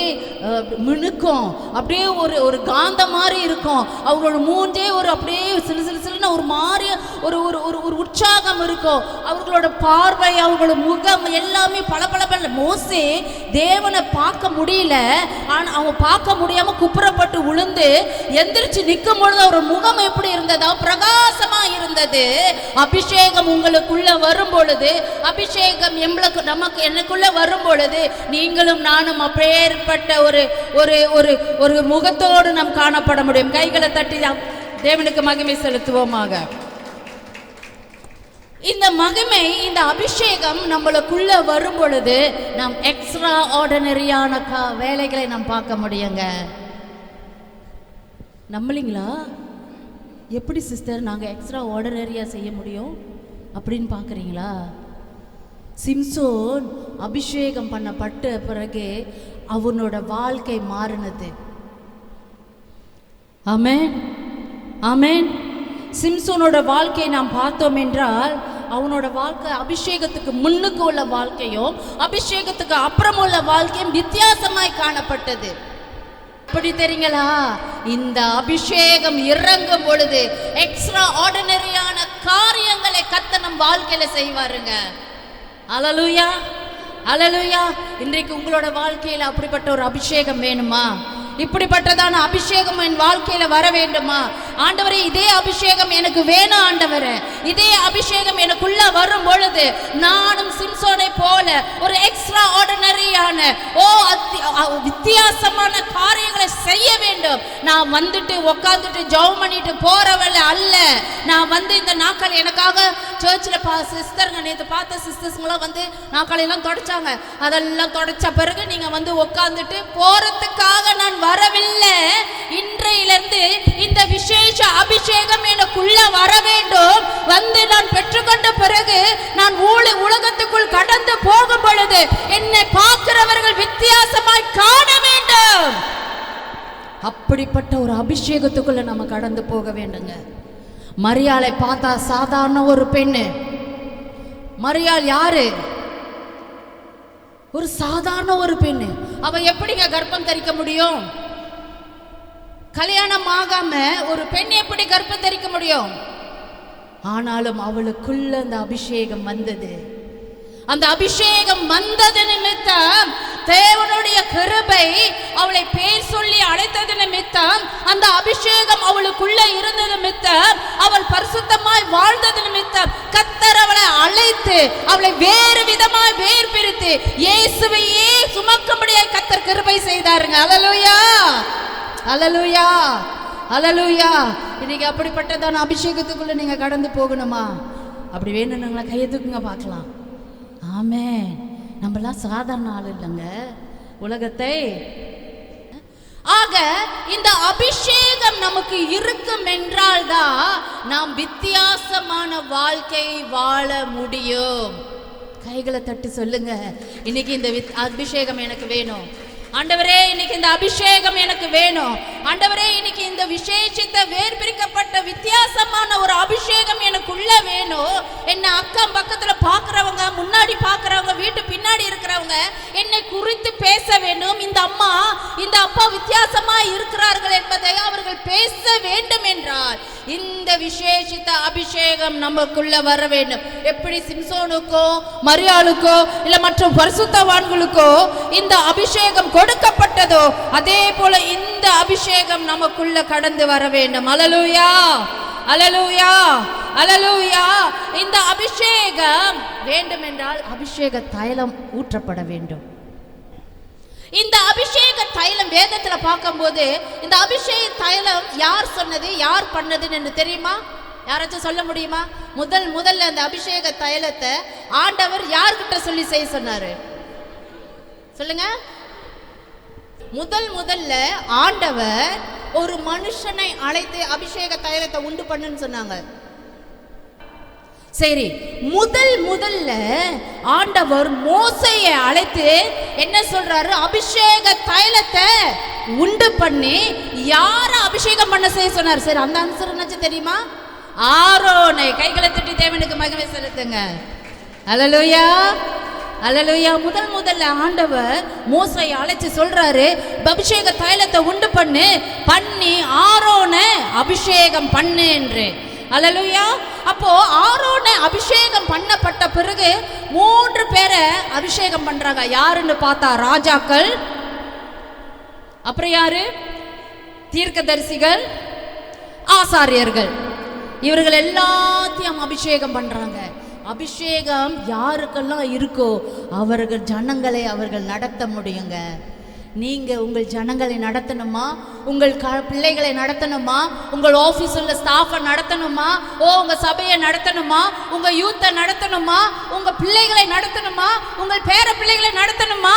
D: மினுக்கும், அப்படியே ஒரு காந்த மாதிரி இருக்கும். அவங்களோட மூஞ்சே அப்படியே சிலுன்னு ஒரு மாதிரி ஒரு உற்சாகம் இருக்கும். அவர்களோட பார்வை, அவங்களோட முகம் எல்லாமே பளபளபள. மோசே தேவனை பார்க்க முடியல, ஆனால் அவங்க பார்க்க முடியாம குப்புறப்பட்டு விழுந்து எந்திரிச்சு நிற்கும் பொழுது ஒரு முகம் எப்படி இருந்ததா? பிரகாசமா இருந்தது. அபிஷேகம் உங்களுக்குள்ள வரும் பொழுது, அபிஷேகம் எனக்குள்ள வரும் பொழுது நீங்களும் நானும் அப்பேற்பட்ட ஒரு முகத்தோடு நாம் காணப்பட முடியும். கைகளை தட்டி தேவனுக்கு மகிமை செலுத்துவோமாக. இந்த மகிமை, இந்த அபிஷேகம் நம்மளுக்குள்ள வரும் பொழுது நாம் எக்ஸ்ட்ரா ஆர்டினரியான வேலைகளை நாம் பார்க்க முடியுங்க. நம்பலீங்களா? எப்படி சிஸ்டர் நாங்கள் எக்ஸ்ட்ரா ஆர்டினரியாக செய்ய முடியும் அப்படின்னு பார்க்குறீங்களா? சிம்சோன் அபிஷேகம் பண்ணப்பட்ட பிறகு அவனோட வாழ்க்கை மாறினது. ஆமென், ஆமென். சிம்சோனோட வாழ்க்கையை நாம் பார்த்தோம் என்றால் அவனோட வாழ்க்கை அபிஷேகத்துக்கு முன்னுக்கு உள்ள வாழ்க்கையும் அபிஷேகத்துக்கு அப்புறம் உள்ள வாழ்க்கையும் வித்தியாசமாய் காணப்பட்டது. எப்படி தெரியுங்களா? இந்த அபிஷேகம் இறங்கும் பொழுது எக்ஸ்ட்ரா ஆர்டினரியான காரியங்களை கர்த்தர் நம் வாழ்க்கையில செய்வாருங்க. அல்லேலூயா, அல்லேலூயா. இன்றைக்கு உங்களோட வாழ்க்கையில அப்படிப்பட்ட ஒரு அபிஷேகம் வேணுமா? இப்படிப்பட்டதான அபிஷேகம் என் வாழ்க்கையில வர வேண்டுமா? ஆண்டவரே, இதே அபிஷேகம் எனக்கு வேணும் ஆண்டவரே. இதே அபிஷேகம் எனக்குள்ள வரும் பொழுது நானும் சிம்சோனை போல ஒரு எக்ஸ்ட்ரா ஆர்டினரியான வித்தியாசமான காரியங்களை செய்ய வேண்டும். நான் வந்துட்டு உட்காந்துட்டு ஜெபம் பண்ணிட்டு போறவள அல்ல. நான் இந்த நாட்கள் எனக்காக சர்ச்சில் சிஸ்டருங்க நேற்று பார்த்த சிஸ்டர்ஸ்ங்களாம் நாட்களெல்லாம் தொடச்சாங்க. அதெல்லாம் தொடச்ச பிறகு நீங்க உட்காந்துட்டு போறதுக்காக நான் வரவில்லை. இன்றையிலிருந்து இந்த விசேஷ அபிஷேகம் எனக்குள்ள வர வேண்டும். நான் பெற்றுக்கொண்ட பிறகு நான் உலகத்துக்குள் கடந்து போகும் பொழுது என்னை பார்க்கிறவர்கள் வித்தியாசமாய் காண வேண்டும். அப்படிப்பட்ட ஒரு அபிஷேகத்துக்குள்ள நம்ம கடந்து போக வேண்டுங்க. மரியாளை பார்த்தா சாதாரண ஒரு பெண்ணு. மரியாள் யாரு? ஒரு சாதாரண ஒரு பெண்ணு. அவ எப்படிங்க கர்ப்பம் தரிக்க முடியும்? கல்யாணம் ஆகாம ஒரு பெண் எப்படி கர்ப்பம் தரிக்க முடியும்? ஆனாலும் அவளுக்குள்ள அந்த அபிஷேகம் வந்தது. அந்த அபிஷேகம் வந்தது நிமித்தம், தேவனுடைய கிருபை அவளை பேர் சொல்லி அழைத்தது நிமித்தம், அந்த அபிஷேகம் அவளுக்குள்ள இருந்த நிமித்தம், அவள் பரிசுத்தமாய் வாழ்ந்தது நிமித்தம் கர்த்தர் அவளை அழைத்து அவளை வேறு விதமாய் வேர் பிரித்து இயேசுவையே சுமக்கும்படியாய் கர்த்தர் கிருபை செய்தாருங்க. அல்லேலூயா, அல்லேலூயா, அல்லேலூயா. இன்னைக்கு அப்படிப்பட்டதான அபிஷேகத்துக்குள்ள நீங்க கடந்து போகணுமா? அப்படி வேணும்னுங்களா? கையை தூக்குங்க பார்க்கலாம். ஆமென். நம்மளாம் சாதாரண ஆள் இல்லைங்க உலகத்தை. ஆக இந்த அபிஷேகம் நமக்கு இருக்கும் என்றால் தான் நாம் வித்தியாசமான வாழ்க்கை வாழ முடியும். கைகளை தட்டி சொல்லுங்க, இன்னைக்கு இந்த அபிஷேகம் எனக்கு வேணும் ஆண்டவரே. இன்னைக்கு இந்த அபிஷேகம் எனக்கு வேணும் ஆண்டவரே. இன்னைக்கு இந்த விசேஷித்த வேர் பிரிக்கப்பட்ட வித்தியாசமான ஒரு அபிஷேகம் எனக்குள்ள வேணும். என்ன அக்கம் பக்கத்துல பாக்குறவங்க, முன்னாடி பாக்குறவங்க, வீட்டு பின்னாடி இருக்கிறவங்க என்னை குறித்து பேச வேண்டும். இந்த அம்மா இந்த அப்பா வித்தியாசமா இருக்கிறார்கள் என்பதை அவர்கள் பேச வேண்டும் என்றால் இந்த விசேஷித்த அபிஷேகம் நமக்குள்ள வர வேண்டும். எப்படி சிம்சோனுக்கோ மரியாளுக்கோ இல்ல மற்ற பரிசுத்தவான்களுக்கோ இந்த அபிஷேகம் கொடுக்கப்பட்டதோ, அதே போல இந்த அபிஷேகம் நமக்குள்ள கடந்து வர வேண்டும். அல்லேலூயா, அல்லேலூயா, அல்லேலூயா. இந்த அபிஷேகம் வேண்டும் என்றால் அபிஷேக தைலம் ஊற்றப்பட வேண்டும். இந்த அபிஷேக தைலம் வேதத்துல பார்க்கும்போது இந்த அபிஷேக தைலம் யார் சொன்னது, யார் பண்ணதுன்னு என்று தெரியுமா? யாராச்சும் சொல்ல முடியுமா? முதல்ல அந்த அபிஷேக தைலத்தை ஆண்டவர் யார்கிட்ட சொல்லி செய்ய சொன்னாரு? சொல்லுங்க. முதல்ல ஆண்டவர் ஒரு மனுஷனை அழைத்து அபிஷேக தைலத்தை உண்டு பண்ணுன்னு சொன்னாங்க. சரி, முதல்ல ஆண்டவர் மோசையை அழைத்து என்ன சொல்றாரு? அபிஷேக தைலத்தை உண்டு பண்ணி யார அபிஷேகம் பண்ண செய்ய சொன்னார்? சரி, அந்த ஆன்சர் என்னாச்சு தெரியுமா? ஆரோனை. கைகளை தட்டி தேவனுக்கு மகிமை செலுத்துங்க. அல்லேலூயா, அல்லேலூயா. முதல்ல ஆண்டவர் மோசையை அழைச்சு சொல்றாரு, அபிஷேக தைலத்தை உண்டு பண்ணி ஆரோனை அபிஷேகம் பண்ணு என்று. அல்லேலூயா. அப்போ ஆரோனை அபிஷேகம் பண்ணப்பட்ட பிறகு 3 பேரை அபிஷேகம் பண்றாங்க. யாருன்னு பார்த்தா ராஜாக்கள், அப்புறம் யாரு? தீர்க்கதரிசிகள், ஆசாரியர்கள். இவர்கள் எல்லாத்தையும் அபிஷேகம் பண்றாங்க. அபிஷேகம் யாருக்கெல்லாம் இருக்கோ அவர்கள் ஜனங்களை அவர்கள் நடத்த முடியுங்க. நீங்க உங்கள் ஜனங்களை நடத்தணுமா? உங்கள் பிள்ளைகளை நடத்தணுமா? உங்கள் ஆஃபீஸ் உள்ள ஸ்டாஃபை நடத்தணுமா? உங்க சபையை நடத்தணுமா? உங்க யூத்தை நடத்தணுமா? உங்க பிள்ளைகளை நடத்தணுமா? உங்கள் பேர பிள்ளைகளை நடத்தணுமா?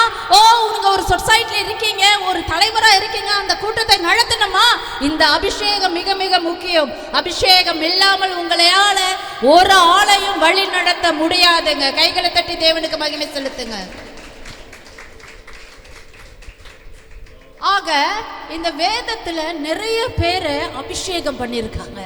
D: நீங்க ஒரு சொசைட்டில இருக்கீங்க, ஒரு தலைவரா இருக்கீங்க, அந்த கூட்டத்தை நடத்தணுமா? இந்த அபிஷேகம் மிக மிக முக்கியம். அபிஷேகம் இல்லாமல் உங்களால ஒரு ஆளையும் வழி நடத்த முடியாதுங்க. கைகளை தட்டி தேவனுக்கு மகிமை செலுத்துங்க. ஆக இந்த வேதத்துல நிறைய பேரை அபிஷேகம் பண்ணியிருக்காங்க.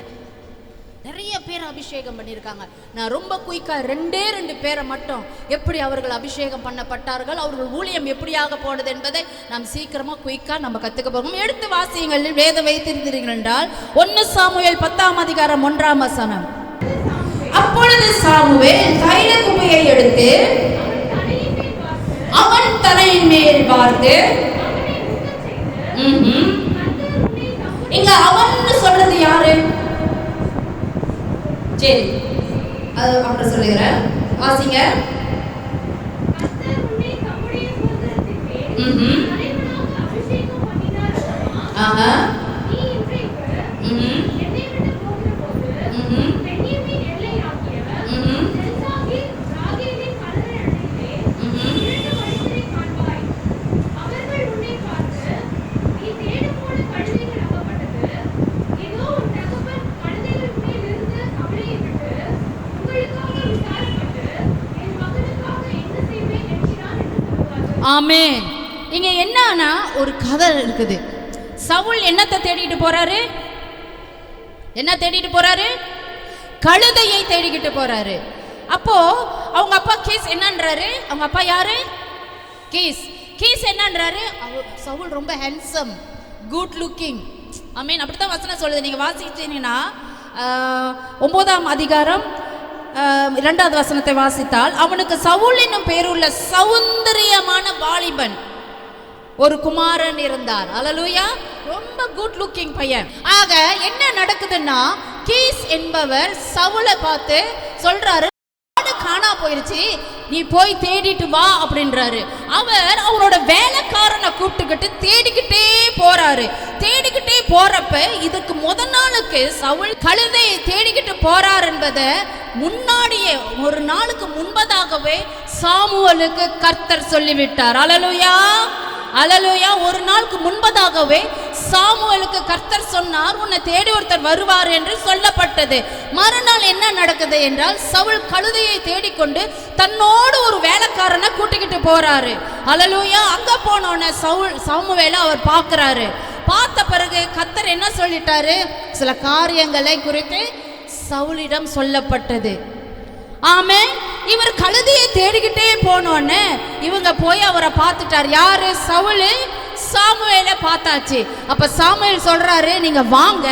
D: நிறைய பேர் அபிஷேகம் பண்ணியிருக்காங்க. நான் ரொம்ப குயிக்கா 2 பேரை மட்டும் எப்படி அவர்கள் அபிஷேகம் பண்ணப்பட்டார்கள், அவர்கள் ஊழியம் எப்படியாக போனது என்பதை நாம் சீக்கிரமா குயிக்கா நம்ம கத்துக்க போகிறோம். எடுத்து வாசியுங்கள். வேதம் வைத்திருந்தீர்கள் என்றால் 1 சாமுவேல் 10ஆம் அதிகாரம் 1ஆம் வசனம். அப்பொழுது சாமுவேல் தைல குப்பையை எடுத்து அவன் தலையின் மேல் வார்த்து, இங்க அவன்னு சொல்றது யாரு? சரி, அது அப்புறம் சொல்லுகிறேன். வாசிங்க. ஆஹா. ஆமென். இங்க என்னன்னா ஒரு கதை இருக்குது. சவுல் என்னத்தை தேடிட்டு போறாரு? என்ன தேடிட்டு போறாரு? கழுதையை தேடிக்கிட்டு போறாரு. அப்போ அவங்க அப்பா கீஸ் என்னன்றாரு? அவங்க அப்பா யாரு? கீஸ் என்னன்றாரு? சவுல் ரொம்ப ஹேண்ட்சம், குட் லுக்கிங். ஆமென். அப்படித்தான் வசனம் சொல்லுது. நீங்க வாசிச்சீங்கன்னா 9ஆம் அதிகாரம் 2வது வசனத்தை வாசித்தால், அவனுக்கு சவுல் என்னும் பேருள்ள சௌந்தரியமான வாலிபன் ஒரு குமாரன் இருந்தார். அல்லேலூயா. ரொம்ப குட் லுக்கிங் பையன். ஆக என்ன நடக்குதுன்னா, கீஸ் என்பவர் சவுலை பார்த்து சொல்றாரு, காணா போயிருச்சு, நீ போய் தேடிட்டு வா அப்படின்றாரு. அவர் அவரோட வேலைக்காரனை கூப்பிட்டுக்கிட்டு தேடிக்கிட்டே போறாரு. தேடிக்கிட்டே போறப்ப இதுக்கு நாளுக்கு சவுல் கழுதையை தேடிக்கிட்டு போறார் என்பதை முன்னாடியே ஒரு நாளுக்கு முன்பதாகவே சாமுவேலுக்கு கர்த்தர் சொல்லிவிட்டார். அல்லேலூயா, அல்லேலூயா. ஒரு நாளுக்கு முன்பதாகவே சாமுவேலுக்கு கர்த்தர் சொன்னார், உன்னை தேடி ஒருத்தர் வருவார் என்று சொல்லப்பட்டது. மறுநாள் என்ன நடக்குது என்றால், சவுல் கழுதையை தேடிக்கொண்டு தன்னோடு ஒரு வேலைக்காரனை கூட்டிக்கிட்டு போறாரு. அல்லேலூயா. அங்க போனோன்னு சாமுவேலை அவர் பார்க்கிறாரு. பார்த்த பிறகு கர்த்தர் என்ன சொல்லிட்டாரு? சில காரியங்களை குறித்து சவுலிடம் சொல்லப்பட்டது. ஆமென். இவர் கழுதையை தேடிக்கிட்டே போனோன்னு இவங்க போய் அவரை பார்த்துட்டார். யாரு? சவுல் சாமுவேலை பார்த்தாச்சு. அப்ப சாமுவேல் சொல்றாரு, நீங்க வாங்க,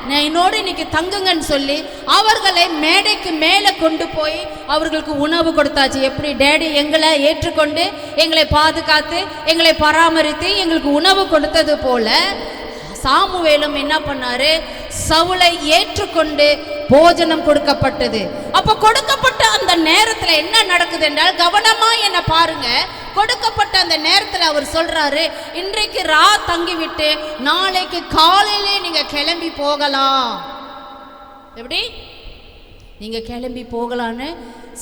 D: நான் என்னோடு இன்னைக்கு தங்குங்கன்னு சொல்லி அவர்களை மேடைக்கு மேலே கொண்டு போய் அவர்களுக்கு உணவு கொடுத்தாச்சு. எப்படி டேடி எங்களை ஏற்றுக்கொண்டு எங்களை பாதுகாத்து எங்களை பராமரித்து எங்களுக்கு உணவு கொடுத்தது போல சாமுவேலும் என்ன பண்ணாரு? சவுலை ஏற்றுக்கொண்டு போஜனம் கொடுக்கப்பட்டது. அப்ப கொடுக்கப்பட்ட அந்த நேரத்துல என்ன நடக்குது என்றால், கவனமா என்ன பாருங்க. கொடுக்கப்பட்ட அந்த நேரத்துல அவர் சொல்றாரு, இன்றைக்கு தங்கிவிட்டு நாளைக்கு காலையிலே நீங்க கிளம்பி போகலாம். எப்படி நீங்க கிளம்பி போகலான்னு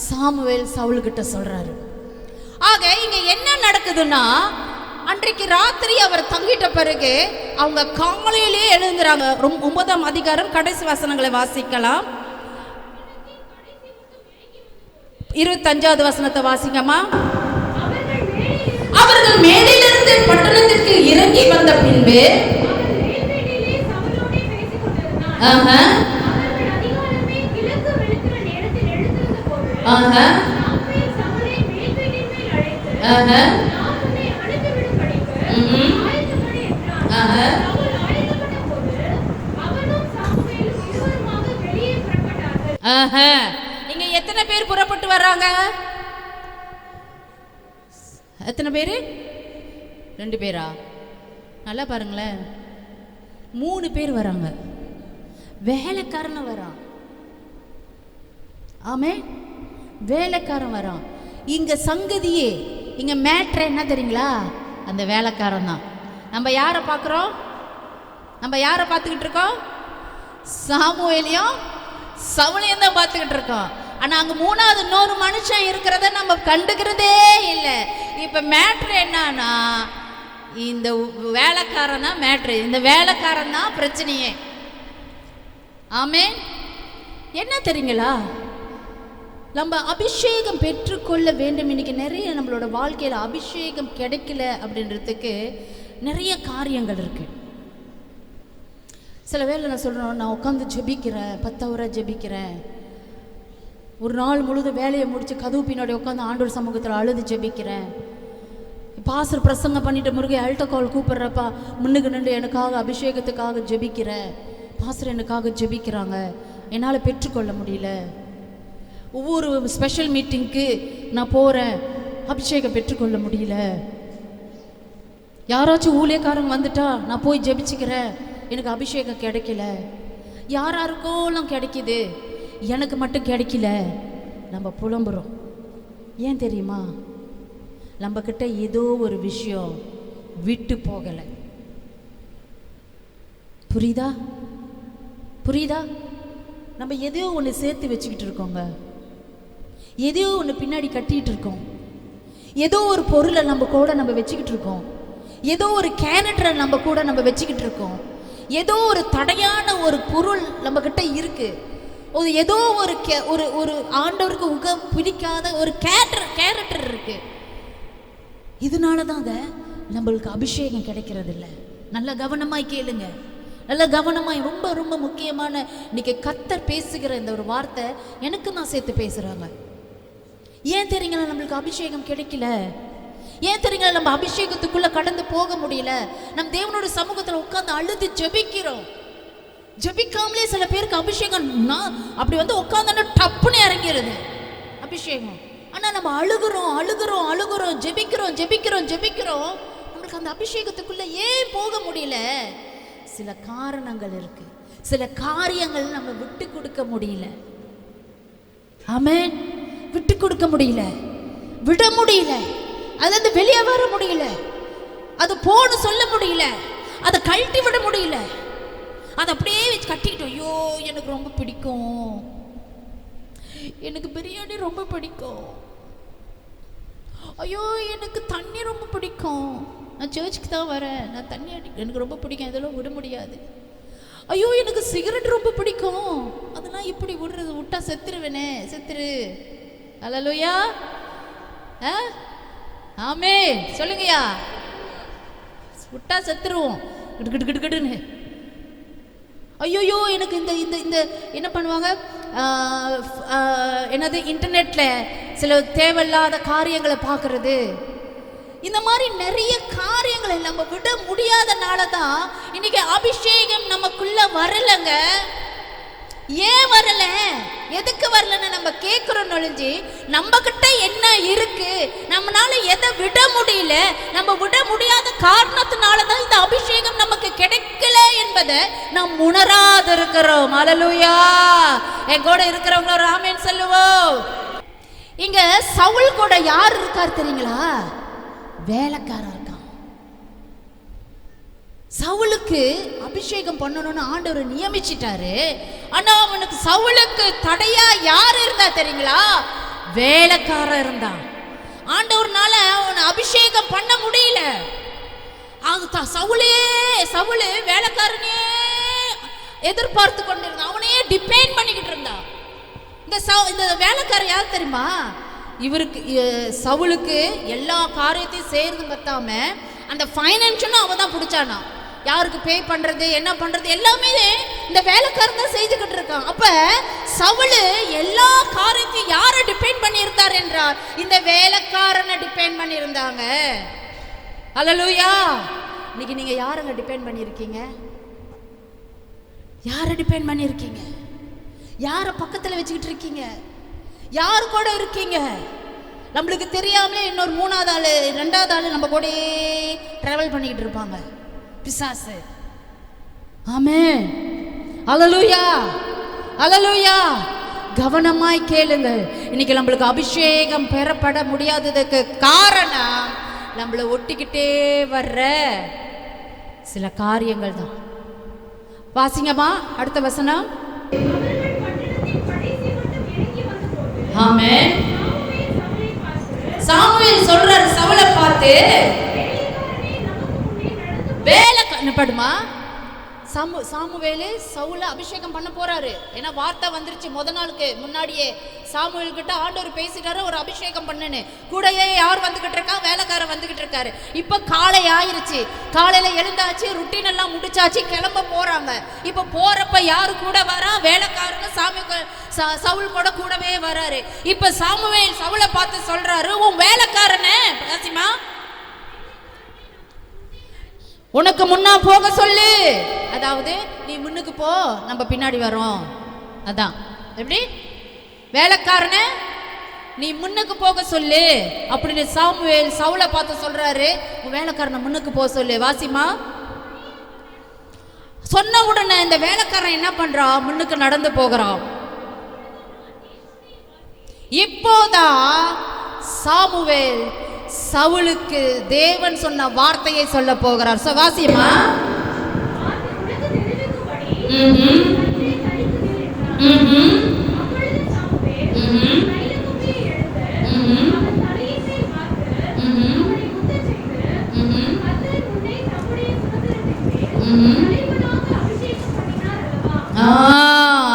D: சாமுவேல் சவுல்கிட்ட சொல்றாரு. ஆக இங்க என்ன நடக்குதுன்னா, அன்றைக்கு ராத்திரி அவர் தங்கிட்ட பிறகு அவங்க காலையிலே எழுந்துறாங்க. 9ஆம் அதிகாரம் கடைசி வசனங்களை வாசிக்கலாம். 25வது வசனத்தை வாசிங்கம்மா. அவர்கள் மேலிருந்து பட்டணத்திற்கு இறங்கி வந்த பின்பு இங்க எத்தனை பேர் புறப்பட்டு வர்றாங்க? எத்தனை பேரு? 2 பேரா? நல்லா பாருங்களேன். 3 பேர் வராங்க. வேலைக்காரன் வரான். ஆமே, வேலைக்காரன் வரான். இங்க சங்கதியே, இங்க மேட்ரு என்ன தெரியுங்களா? அந்த வேலைக்காரன் தான். நம்ம யாரை பார்க்குறோம்? நம்ம யாரை பார்த்துக்கிட்டு இருக்கோம்? சாமுவேலையும் சவுலையும் தான் பார்த்துக்கிட்டு இருக்கோம். ஆனால் அங்கே 3வது இன்னொரு மனுஷன் இருக்கிறத நம்ம கண்டுக்கிறதே இல்லை. இப்போ மேட்ரு என்னன்னா, இந்த வேலைக்காரன் தான் மேட்ரு. இந்த வேலைக்காரன் தான் பிரச்சனையே. ஆமே, என்ன தெரியுங்களா? நம்ம அபிஷேகம் பெற்றுக்கொள்ள வேண்டும். இன்னைக்கு நிறைய நம்மளோட வாழ்க்கையில் அபிஷேகம் கிடைக்கல அப்படின்றதுக்கு நிறைய காரியங்கள் இருக்கு. சில வேளை நான் சொல்கிறேன், நான் உட்காந்து ஜெபிக்கிறேன், 10 ஹவர் ஜெபிக்கிறேன், ஒரு நாள் முழுதும் வேலையை முடித்து கதவு பின்னாடி உட்காந்து ஆண்டவர் சமூகத்தில் அழுது ஜெபிக்கிறேன். பாஸ்டர் பிரசங்கம் பண்ணிட்டு முருகை அல்டகால் கூப்பிட்றப்பா முன்னுக்கு நின்று எனக்காக அபிஷேகத்துக்காக ஜெபிக்கிறேன், பாஸ்டர் எனக்காக ஜெபிக்கிறாங்க, என்னால் பெற்றுக்கொள்ள முடியல. ஒவ்வொரு ஸ்பெஷல் மீட்டிங்க்கு நான் போகிறேன், அபிஷேகம் பெற்றுக்கொள்ள முடியல. யாராச்சும் ஊழியக்காரங்க வந்துட்டா நான் போய் ஜெபிச்சுக்கிறேன், எனக்கு அபிஷேகம் கிடைக்கல. யாராருக்கோலாம் கிடைக்கிது, எனக்கு மட்டும் கிடைக்கல. நம்ம புலம்புறோம். ஏன் தெரியுமா? நம்மக்கிட்ட ஏதோ ஒரு விஷயம் விட்டு போகலை. புரியுதா? புரியுதா? நம்ம எதையோ ஒன்று சேர்த்து வச்சுக்கிட்டு இருக்கோங்க, எதையோ ஒன்று பின்னாடி கட்டிகிட்டு இருக்கோம், ஏதோ ஒரு பொருளை நம்ம கூட நம்ம வச்சுக்கிட்டு இருக்கோம், ஏதோ ஒரு கேரக்டரை நம்ம கூட நம்ம வச்சுக்கிட்டு இருக்கோம், ஏதோ ஒரு தடையான ஒரு பொருள் நம்ம கிட்ட இருக்கு, ஏதோ ஒரு ஆண்டவருக்கு பிடிக்காத ஒரு கேரக்டர் இருக்கு. இதனால தாங்க நம்மளுக்கு அபிஷேகம் கிடைக்கிறது இல்லை. நல்ல கவனமாய் கேளுங்க, நல்ல கவனமாய். ரொம்ப ரொம்ப முக்கியமான இன்னைக்கு கர்த்தர் பேசுகிற இந்த ஒரு வார்த்தை எனக்கு நான் சேர்த்து பேசுறாங்க. ஏன் தெரியுங்களா நம்மளுக்கு அபிஷேகம் கிடைக்கல? ஏன் தெரியுங்களா நம்ம அபிஷேகத்துக்குள்ள கடந்து போக முடியல? நம்ம தேவனோட சமூகத்தில் உட்காந்து அழுது ஜெபிக்கிறோம். ஜெபிக்காமலே சில பேருக்கு அபிஷேகம் அப்படி வந்து உட்காந்து டப்புன்னு இறங்கிடுது அபிஷேகம். ஆனால் நம்ம அழுகுறோம், ஜெபிக்கிறோம். நம்மளுக்கு அந்த அபிஷேகத்துக்குள்ள ஏன் போக முடியல? சில காரணங்கள் இருக்கு, சில காரியங்கள் நம்ம விட்டு கொடுக்க முடியல. ஆமென். விட்டு கொடுக்க முடியல, விட முடியல, அதுல வெளியே வர முடியல, அது போன்னு சொல்ல முடியல, அதை கழட்டி விட முடியல, அதை அப்படியே வச்சு கட்டிக்கிட்டோம். ஐயோ எனக்கு ரொம்ப பிடிக்கும், எனக்கு பிரியாணி ரொம்ப பிடிக்கும், ஐயோ எனக்கு தண்ணி ரொம்ப பிடிக்கும், நான் சர்ச்சுக்கு தான் வரேன், நான் தண்ணி எனக்கு ரொம்ப பிடிக்கும், இதெல்லாம் விட முடியாது. ஐயோ எனக்கு சிகரெட் ரொம்ப பிடிக்கும், அதெல்லாம் இப்படி விட்டா செத்துருவேனே, செத்துரு. அல்லேலூயா. ஆமென் சொல்லுங்கய்யா. விட்டா செத்துருவோம் கிடுன்னு. ஐயோயோ எனக்கு இந்த இந்த இந்த என்ன பண்ணுவாங்க, என்னது இன்டர்நெட்ல சில தேவையில்லாத காரியங்களை பார்க்கறது, இந்த மாதிரி நிறைய காரியங்களை நம்ம விட முடியாதனால தான் இன்னைக்கு அபிஷேகம் நமக்குள்ள வரலங்க. ஏன் வரல, எதுக்கு வரலன்னு நம்ம கேட்கிறோம் நொழிஞ்சு நம்ம கிட்ட என்ன இருக்கு, நம்மளால எதை விட முடியல, நம்ம விட முடியாத காரணத்தினால தான் இந்த அபிஷேகம் நமக்கு கிடைக்கல என்பதை நாம் உணராது இருக்கிறோம். அல்லேலூயா. என் கூட இருக்கிறவங்க ஒரு ஆமென் சொல்லுவோம். இங்க சவுல் கூட யார் இருக்கார் தெரியுங்களா? வேலைக்காரர் இருக்கான். சவுலுக்கு அபிஷேகம் பண்ணணும்னு ஆண்டவர் நியமிச்சிட்டாரு. ஆனா அவனுக்கு சவுலுக்கு தடையா யார் இருந்தா தெரியுங்களா? வேலைக்காரர் இருந்தான். ஆண்டவர்னால அவனை அபிஷேகம் பண்ண முடியல. சவுலு வேலைக்காரனே எதிர்பார்த்து கொண்டிருந்தான், அவனையே டிபெண்ட் பண்ணிக்கிட்டு இருந்தான். இந்த வேலைக்காரர் யார் தெரியுமா? இவருக்கு சவுலுக்கு எல்லா காரியத்தையும் சேர்ந்து பத்தாம அந்த ஃபைனான்ஷியலும் அவன் தான் பிடிச்சானா. யாருக்கு பே பண்ணுறது என்ன பண்ணுறது எல்லாமே இந்த வேலைக்காரன் தான் செய்துக்கிட்டு இருக்கான். அப்போ சவுலு எல்லா காரியத்தையும் யாரை டிபெண்ட் பண்ணியிருந்தார் என்றால் இந்த வேலைக்காரனை டிபெண்ட் பண்ணியிருந்தாங்க. அல்லேலூயா. இன்னைக்கு நீங்கள் யாருங்க டிபெண்ட் பண்ணியிருக்கீங்க? யாரை டிபெண்ட் பண்ணியிருக்கீங்க? யாரை பக்கத்தில் வச்சுக்கிட்டு இருக்கீங்க? யார் கூட இருக்கீங்க? நம்மளுக்கு தெரியாமலே இன்னொரு 3வது ஆள் 2வது ஆள் நம்ம கூட ட்ராவல் பண்ணிக்கிட்டு இருப்பாங்க, பிசாசு. ஆமென். அல்லேலூயா, அல்லேலூயா. கவனமாய் கேளுங்க. இன்னைக்கு நம்மளுக்கு அபிஷேகம் பெறப்பட முடியாததுக்கு காரணம் நம்மளை ஒட்டிக்கிட்டே வர்ற சில காரியங்கள் தான். வாசிங்கம்மா அடுத்த வசனம். ஆமென். சாமுவேல் சொல்றாரு சவுலை பார்த்து, வேலைக்காரன் படுமா. சாமுவேலு சவுலை அபிஷேகம் பண்ண போறாரு. ஏன்னா வார்த்தை வந்துருச்சு நாளுக்கு முன்னாடியே சாமுவேல் கிட்ட ஆண்டவர் பேசிட்டாரு ஒரு அபிஷேகம் பண்ணுன்னு. கூடயே யார் வந்துகிட்டு இருக்கா? வேலைக்காரன் வந்துகிட்டு இருக்காரு. இப்ப காலை ஆயிருச்சு, காலையில எழுந்தாச்சு, ருட்டீன் எல்லாம் முடிச்சாச்சு, கிளம்ப போறாங்க. இப்ப போறப்ப யாரு கூட வரா? வேலைக்காரன் சவுல் கூடவே வராரு. இப்ப சாமுவேல் சவுலை பார்த்து சொல்றாரு, உன் வேலைக்காரனே ராசிமா உனக்கு முன்னா போக சொல்லு. அதாவது நீ முன்னுக்கு போ, நம்ம பின்னாடி வரோம். அதான் எப்படி? வேலைக்காரனே நீ முன்னுக்கு போக சொல்லு அப்படின்னு சாமுவேல் சவுலை பார்த்து சொல்றாரு, உன் வேலைக்காரனை முன்னுக்கு போக சொல்லு. வாசிமா. சொன்ன உடனே இந்த வேலைக்காரன் என்ன பண்றான்? முன்னுக்கு நடந்து போகிறான். இப்போதான் சாமுவேல் சவுலுக்கு தேவன் சொன்ன வார்த்தையை சொல்ல போகிறார். வாசிமா.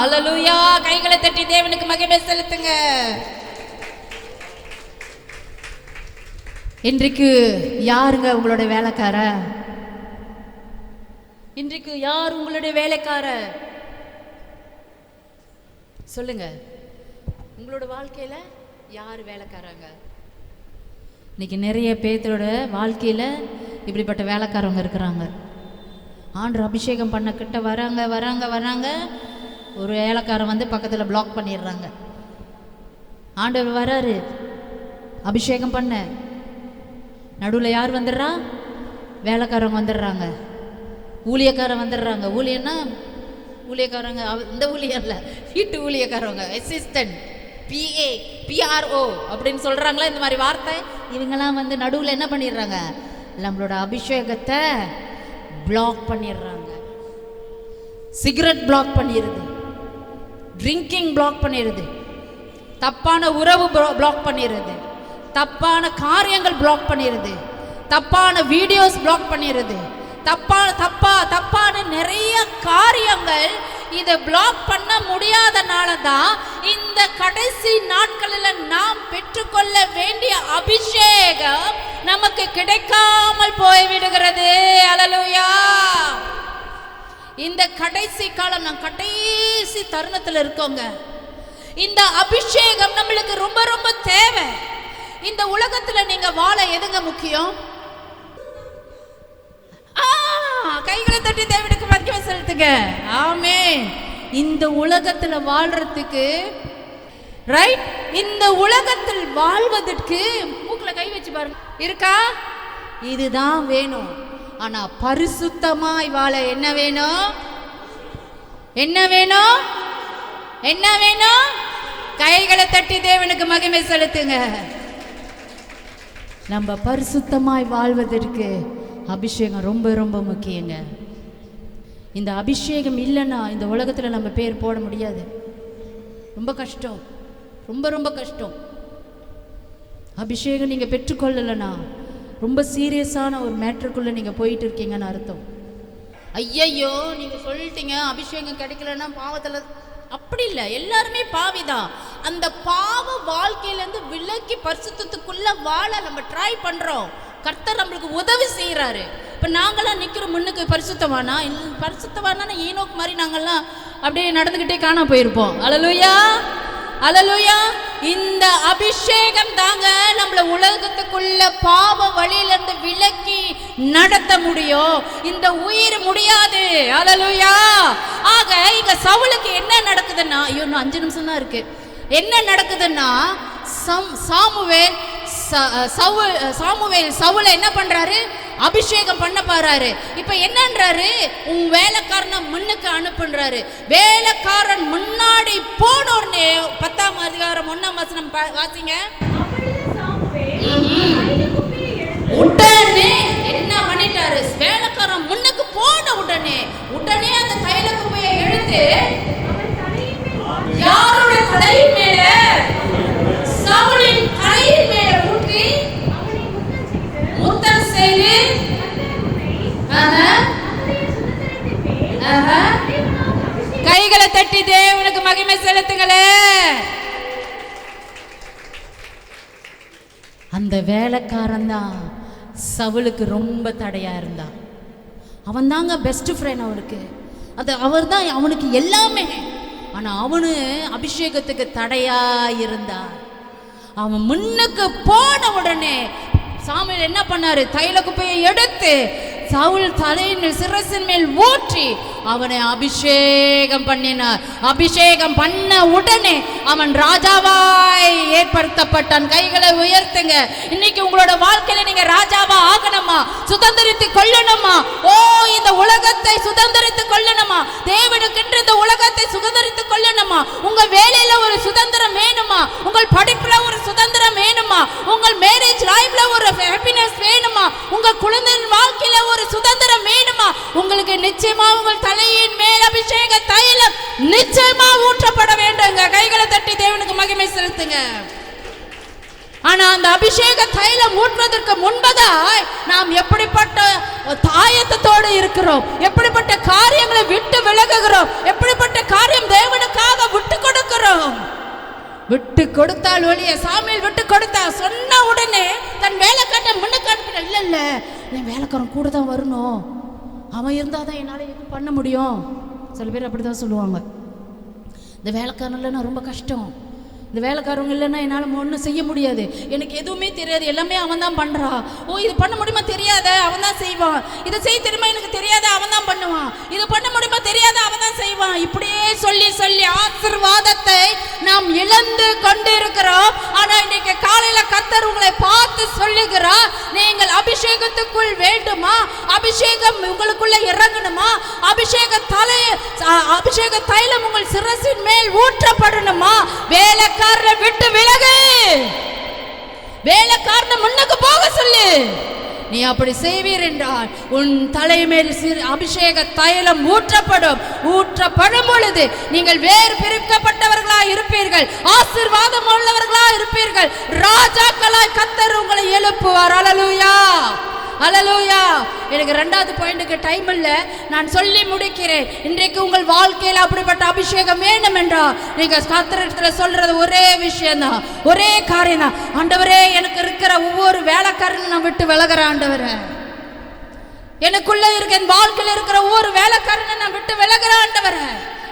D: அல்லேலூயா. கைகளை தட்டி தேவனுக்கு மகிமை செலுத்துங்க. இன்றைக்கு யாருங்க உங்களுடைய வேலைக்கார? இன்றைக்கு யார் உங்களுடைய வேலைக்கார? சொல்லுங்க. உங்களோட வாழ்க்கையில யார் வேலைக்காரங்க? இன்னைக்கு நிறைய பேரோட வாழ்க்கையில இப்படிப்பட்ட வேலைக்காரவங்க இருக்கிறாங்க. ஆண்டவர் அபிஷேகம் பண்ண கிட்ட வராங்க வராங்க வராங்க, ஒரு வேலைக்காரன் வந்து பக்கத்தில் பிளாக் பண்ணிடுறாங்க. ஆண்டவர் வராரு அபிஷேகம் பண்ண, நடுவில் யார் வந்துடுறா? வேலைக்காரங்க வந்துடுறாங்க, ஊழியக்காரன் வந்துடுறாங்க. ஊழியன்னா ஊழியக்காரங்க இந்த ஊழியர் இல்லை, வீட்டு ஊழியக்காரவங்க, அசிஸ்டன்ட், PA PRO அப்படின்னு சொல்கிறாங்களா இந்த மாதிரி வார்த்தை. இவங்கெல்லாம் வந்து நடுவில் என்ன பண்ணிடுறாங்க? நம்மளோட அபிஷேகத்தை பிளாக் பண்ணிடுறாங்க. சிகரெட் பிளாக் பண்ணிடுது, ட்ரிங்கிங் பிளாக் பண்ணிடுது, தப்பான உறவு பிளாக் பண்ணிடுது, தப்பான காரியங்கள் பிளாக் பண்ணிடுது, தப்பான வீடியோஸ் பிளாக் பண்ணிடுது, தப்பான நிறைய காரியங்கள். இதை பிளாக் பண்ண முடியாதனால தான் இந்த கடைசி நாட்களில் நாம் பெற்றுக்கொள்ள வேண்டிய அபிஷேகம் நமக்கு கிடைக்காமல் போய்விடுகிறது. அல்லேலூயா. இந்த கடைசி காலம், நாம் கடைசி தருணத்தில் இருக்கோங்க. இந்த அபிஷேகம் நம்மளுக்கு ரொம்ப ரொம்ப தேவை. இந்த உலகத்தில் நீங்க வாழ எதுங்க முக்கியம்? கைகளை தட்டி தேவனுக்கு மகிமை செலுத்துங்க. ஆமென். இந்த உலகத்துல வாழ்றதுக்கு, ரைட், இந்த உலகத்தில் வாழ்வதற்கு மூக்குல கை வச்சு பாருங்க, இருக்கா? இதுதான் வேணும். ஆனா பரிசுத்தமாய் வாழ என்ன வேணும்? என்ன வேணும்? என்ன வேணும்? கைகளை தட்டி தேவனுக்கு மகிமை செலுத்துங்க. நம்ம பரிசுத்தமாய் வாழ்வதற்கு அபிஷேகம் ரொம்ப ரொம்ப முக்கியங்க. இந்த அபிஷேகம் இல்லைன்னா இந்த உலகத்தில் நம்ம பேர் போட முடியாது. ரொம்ப கஷ்டம், ரொம்ப ரொம்ப கஷ்டம். அபிஷேகம் நீங்கள் பெற்றுக்கொள்ளலைன்னா ரொம்ப சீரியஸான ஒரு மேட்டருக்குள்ளே நீங்கள் போயிட்டு இருக்கீங்கன்னு அர்த்தம். ஐயையோ நீங்கள் சொல்லிட்டீங்க அபிஷேகம் கிடைக்கலன்னா பாவத்தில் அப்படி இல்லை, எல்லாருமே பாவிதான். அந்த பாவ வாழ்க்கையிலேருந்து விலக்கி பரிசுத்தத்துக்குள்ள வாழ நம்ம ட்ரை பண்றோம். கர்த்தர் நம்மளுக்கு உதவி செய்யறாரு. இப்போ நாங்களாம் நிற்கிறோம் முன்னுக்கு பரிசுத்தவானா, பரிசுத்தவானா ஈனோக்கு மாதிரி நாங்கள்லாம் அப்படியே நடந்துக்கிட்டே காணாம போயிருப்போம். அல்லேலூயா, அல்லேலூயா. இந்த அபிஷேகம் தாங்க நம்மள உலகத்துக்குள்ள பாவ வழியிலிருந்து விலக்கி நடத்த முடியும். இந்த உயிர் முடியாது. அல்லேலூயா. ஆக இங்க சவுலுக்கு என்ன நடக்குதுன்னா, ஐயோ இன்னும் 5 நிமிஷம் தான் இருக்கு. என்ன நடக்குதுன்னா, சாமுவேல் சவுலை என்ன பண்றாரு, அபிஷேகம் பண்ண பாரு. இப்ப என்னன்றாரு, உன் வேலைக்காரனை முன்னுக்கு அனுப்புன்றாரு. வேலைக்காரன் முன்னாடி போனோடனே 10ஆம் அதிகாரம் 1ஆம் வசனம் வாசிங்க. உடனே என்ன பண்ணிட்டாரு, வேலைக்காரன் முன்னுக்கு போன உடனே அந்த தைல குப்பையை எடுத்து யாருடைய தலையின் மேல, சவுலின் தலையின் மேல ஊற்றி முத்தம் செய்து கைகளை தட்டி தேவனுக்கு மகிமை செலுத்துங்களே. அந்த வேலைக்காரன் தான் சவுலுக்கு ரொம்ப தடையா இருந்தான். அவன் தாங்க பெஸ்ட் ஃப்ரெண்ட் அவனுக்கு. அது அவர் தான் அவனுக்கு எல்லாமே. ஆனா அவனு அபிஷேகத்துக்கு தடையா இருந்தான். அவன் முன்னுக்கு போன உடனே சாமுவேல் என்ன பண்ணாரு, தைல குப்பையை எடுத்து சவுல் தலையின் சிரசின் மேல் ஊற்றி அவனை அபிஷேகம் பண்ணினார். அபிஷேகம் பண்ண உடனே அவன் ராஜாவாய் ஏற்படுத்தப்பட்டான். கைகளை உயர்த்துங்க. இன்னைக்கு உங்களோட வாழ்க்கையில நீங்க ராஜாவா ஆகணுமா, சுதந்திரித்து கொள்ளணுமா? ஓ, இந்த உலகத்தை சுதந்திரித்து கொள்ளணுமா? தேவனுக்கென்று இந்த உலகத்தை சுதந்திரித்து கொள்ளணுமா? உங்க வேலையில ஒரு சுதந்திரம் வேணுமா? உங்கள் படிப்புல ஒரு சுதந்திரம் வேணுமா? உங்கள் மேரேஜ் லைஃப்ல ஒரு ஹாப்பினஸ் வேணுமா? உங்க குழந்தையின் வாழ்க்கையில ஒரு சுதந்திரம் வேணுமா? உங்களுக்கு நிச்சயமா உங்கள் தலையின் மேல் அபிஷேக தைலம் நிச்சயமா ஊற்றப்பட வேண்டுங்க. கைகளை தட்டி தேவனுக்கு மகிமை செலுத்துங்க. ஆனா அந்த அபிஷேக தைலம் ஊற்றுவதற்கு முன்பதாய் நாம் எப்படிப்பட்ட ஆயத்தத்தோடு இருக்கிறோம், எப்படிப்பட்ட காரியங்களை விட்டு விலகுகிறோம், எப்படிப்பட்ட காரியம் தேவனுக்காக விட்டு கொடுக்கிறோம். விட்டு கொடுத்தால் ஒழிய, சாமுவேல் விட்டு கொடுத்தா, சொன்ன உடனே தன் வேலைக்காட்ட முன்னுக்கு அனுப்பின. இல்ல என் வேலைக்காரன் கூட தான் வரணும், அவன் இருந்தால் தான் என்னால் எதுவும் பண்ண முடியும். சில பேர் அப்படி தான் சொல்லுவாங்க. இந்த வேலைக்காரன் இல்லைன்னா ரொம்ப கஷ்டம், இந்த வேலைக்காரங்க இல்லைன்னா என்னால் ஒன்றும் செய்ய முடியாது, எனக்கு எதுவுமே தெரியாது, எல்லாமே அவன் தான் பண்ணுறான். ஓ, இது பண்ண முடியுமா தெரியாத, அவன் தான் செய்வான். இதை செய்ய தெரியுமா எனக்கு தெரியாத, அவன் தான் பண்ணுவான். இதை பண்ண முடியுமா தெரியாத, அவன் தான் செய்வான். இப்படியே சொல்லி சொல்லி ஆசீர்வாதத்தை நாம் இழந்து கொண்டு இருக்கிறோம். ஆனால் இன்னைக்கு காலையில் கர்த்தர் உங்களை பார்த்து சொல்லுகிறார், நீங்கள் அபிஷேகத்துக்குள் வேண்டுமா? அபிஷேகம் உங்களுக்குள்ள இறங்கணுமா? அபிஷேக தைலம் உங்கள் சிரசின் மேல் ஊற்றப்படணுமா? வேலைக்காரரை விட்டு விலகு, வேலைக்காரனை முன்னுக்கு போக சொல்லு. நீ அப்படி செய்வீர் என்றால் உன் தலைமேல் அபிஷேக தைலம் ஊற்றப்படும் பொழுது நீங்கள் வேறு பிரிக்கப்பட்டவர்களாய் இருப்பீர்கள், ஆசீர்வாதம் உள்ளவர்களாய் இருப்பீர்கள், ராஜாக்களாய் கர்த்தர் உங்களை எழுப்புவார். அல்லேலூயா, அல்லேலூயா. எனக்கு 2வது பாயிண்ட்டுக்கு டைம் இல்லை, நான் சொல்லி முடிக்கிறேன். இன்றைக்கு உங்கள் வாழ்க்கையில் அப்படிப்பட்ட அபிஷேகம் வேணும் என்றால் நீங்கள் கர்த்தரிடத்தில் சொல்றது ஒரே விஷயம்தான், ஒரே காரியம் தான். ஆண்டவரே, எனக்கு இருக்கிற ஒவ்வொரு வேலைக்காரனும் நான் விட்டு விலகிறேன். ஆண்டவரே, எனக்குள்ள இருக்க என் வாழ்க்கையில் இருக்கிற ஒவ்வொரு வேலைக்காரனை நான் விட்டு விலகிறேன். ஆண்டவரே,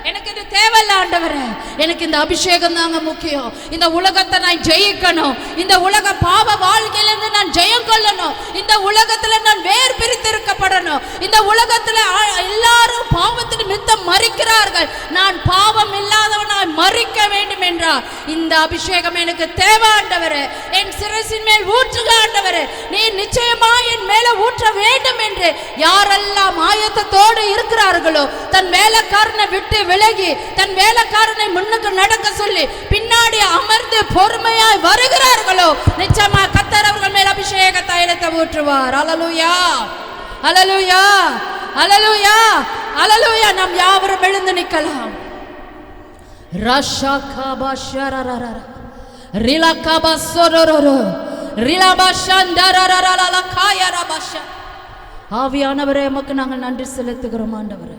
D: எனக்கு இது தேவையில்ல. ஆண்டவரே, எனக்கு இந்த அபிஷேகம் தாங்க முக்கியம். இந்த உலகத்தை நான் ஜெயிக்கணும், இந்த உலக பாவ வாழ்க்கையிலிருந்து நான் ஜெயம் கொள்ளணும், இந்த உலகத்துல நான் வேறு பிரித்திருக்கப்படணும். இந்த உலகத்துல எல்லாரும் பாவத்தின் மித்தம் மறிக்கிறார்கள், நான் பாவம் இல்லாதவனாய் மறிக்க வேண்டும் என்றார் இந்த அபிஷேகம் எனக்கு தேவை. ஆண்டவரே, என் சிரசின் மேல் ஊற்றுக. ஆண்டவரே, நீ நிச்சயமா என் மேல ஊற்ற வேண்டும் என்று யாரெல்லாம் ஆயத்தத்தோடு இருக்கிறார்களோ, தன் வேலைக்காரனை விட்டு விலகி தன் வேலைக்காரனை முன்னுக்கு நடக்க சொல்லி பின்னாடி அமர்ந்து பொறுமையாய் வருகிறார்களோ, நிச்சயமா கர்த்தர் அவர்கள் மேல் அபிஷேக தைலத்தை ஊற்றுவார். அல்லேலூயா, அல்லேலூயா, அல்லேலூயா, அல்லேலூயா. நாம் யாவரும் எழுந்து நிற்கலாம். ரஷகபஷரரர ரிலகபஸரரர ரிலபஷந்தரரரலகாயரபஷ. ஆவியானவரே, உமக்கு நாங்கள் நன்றி செலுத்துகிறோம். ஆண்டவரே,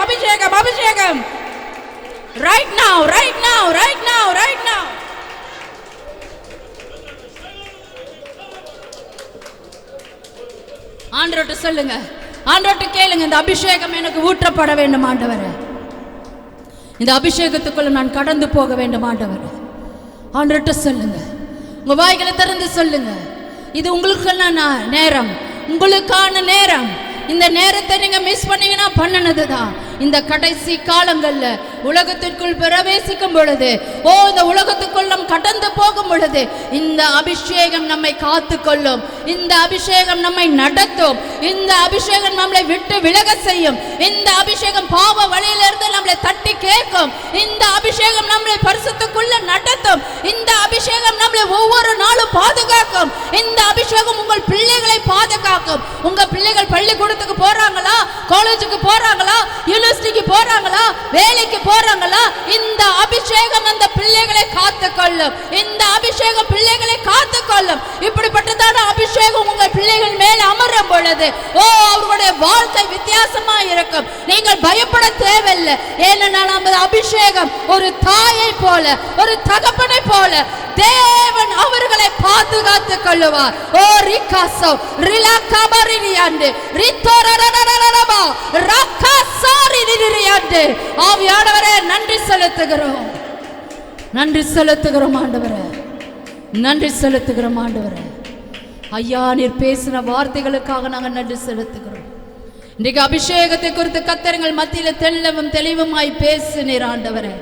D: அபிஷேகம் அபிஷேகம். Right now right now right now right now. ஆண்டவர்ட்ட சொல்லுங்க, ஆண்டவர்ட்ட கேளுங்க, இந்த அபிஷேகம் எனக்கு ஊற்றப்பட வேண்டும் ஆண்டவரே. இந்த அபிஷேகத்துக்குள்ள நான் கடந்து போக வேண்டும் ஆண்டவரே. ஆண்டவர்ட்ட சொல்லுங்க, உங்க வாய்களை திறந்து சொல்லுங்க. இது உங்களுக்கான நேரம், உங்களுக்கான நேரம். இந்த நேரத்தை நீங்க மிஸ் பண்ணீங்கன்னா பண்ணினதுதான். இந்த கடைசி காலங்கள்ல உலகத்திற்குள் பிரவேசிக்கும் பொழுது, இந்த உலகத்துக்குள் நாம் கடந்து போகும் பொழுது இந்த அபிஷேகம் நம்மை காத்து கொள்ளும். இந்த அபிஷேகம் நம்மை நடத்தும். இந்த அபிஷேகம் நம்மளை விட்டு விலக செய்யும். இந்த அபிஷேகம் பாவ வழியிலிருந்து நம்மளை தட்டி கேட்கும். இந்த அபிஷேகம் நம்மளை பரிசுத்துக்குள்ள நடத்தும். இந்த அபிஷேகம் நம்மளை ஒவ்வொரு நாளும் பாதுகாக்கும். இந்த அபிஷேகம் உங்கள் பிள்ளைகளை பாதுகாக்கும். உங்க பிள்ளைகள் பள்ளிக்கூடத்துக்கு போறாங்களா, காலேஜுக்கு போறாங்களா, யூனிவர்சிட்டிக்கு போறாங்களா, வேலைக்கு போறாங்களா, இந்த அபிஷேகம் அந்த பிள்ளைகளை காத்துக்கொள்ளும். இந்த அபிஷேகம் பிள்ளைகளை காத்துக்கொள்ளும். இப்படிப்பட்டதான அபிஷேகம் உங்கள் பிள்ளைகள் மேல் அமரும் பொழுது அவர்களுடைய வாழ்க்கை வித்தியாசமா இருக்கும். நீங்கள் பயப்பட தேவையில்லை. ஏனென்றால் அந்த அபிஷேகம் ஒரு தாயை போல, ஒரு தகப்பனை போல தேவன் அவர்களை பாதுகாத்துக் கொள்ளுவார். ஓ ரிகாசோ ரிலாகபரியாண்டே ரித்தோரரரரரபா ரகாசாரிரிரியாண்டே. ஆவியானவரே நன்றி செலுத்துகிறோம், நன்றி செலுத்துகிறோம் ஆண்டவரே, நன்றி செலுத்துகிறோம் ஆண்டவரே. ஐயா, நீர் பேசின வார்த்தைகளுக்காக நாங்கள் நன்றி செலுத்துகிறோம். இன்றைக்கு அபிஷேகத்தை குறித்து கர்த்தர்கள் மத்தியில் தெளிவும் தெளிவுமாய் பேசினீர் ஆண்டவரே.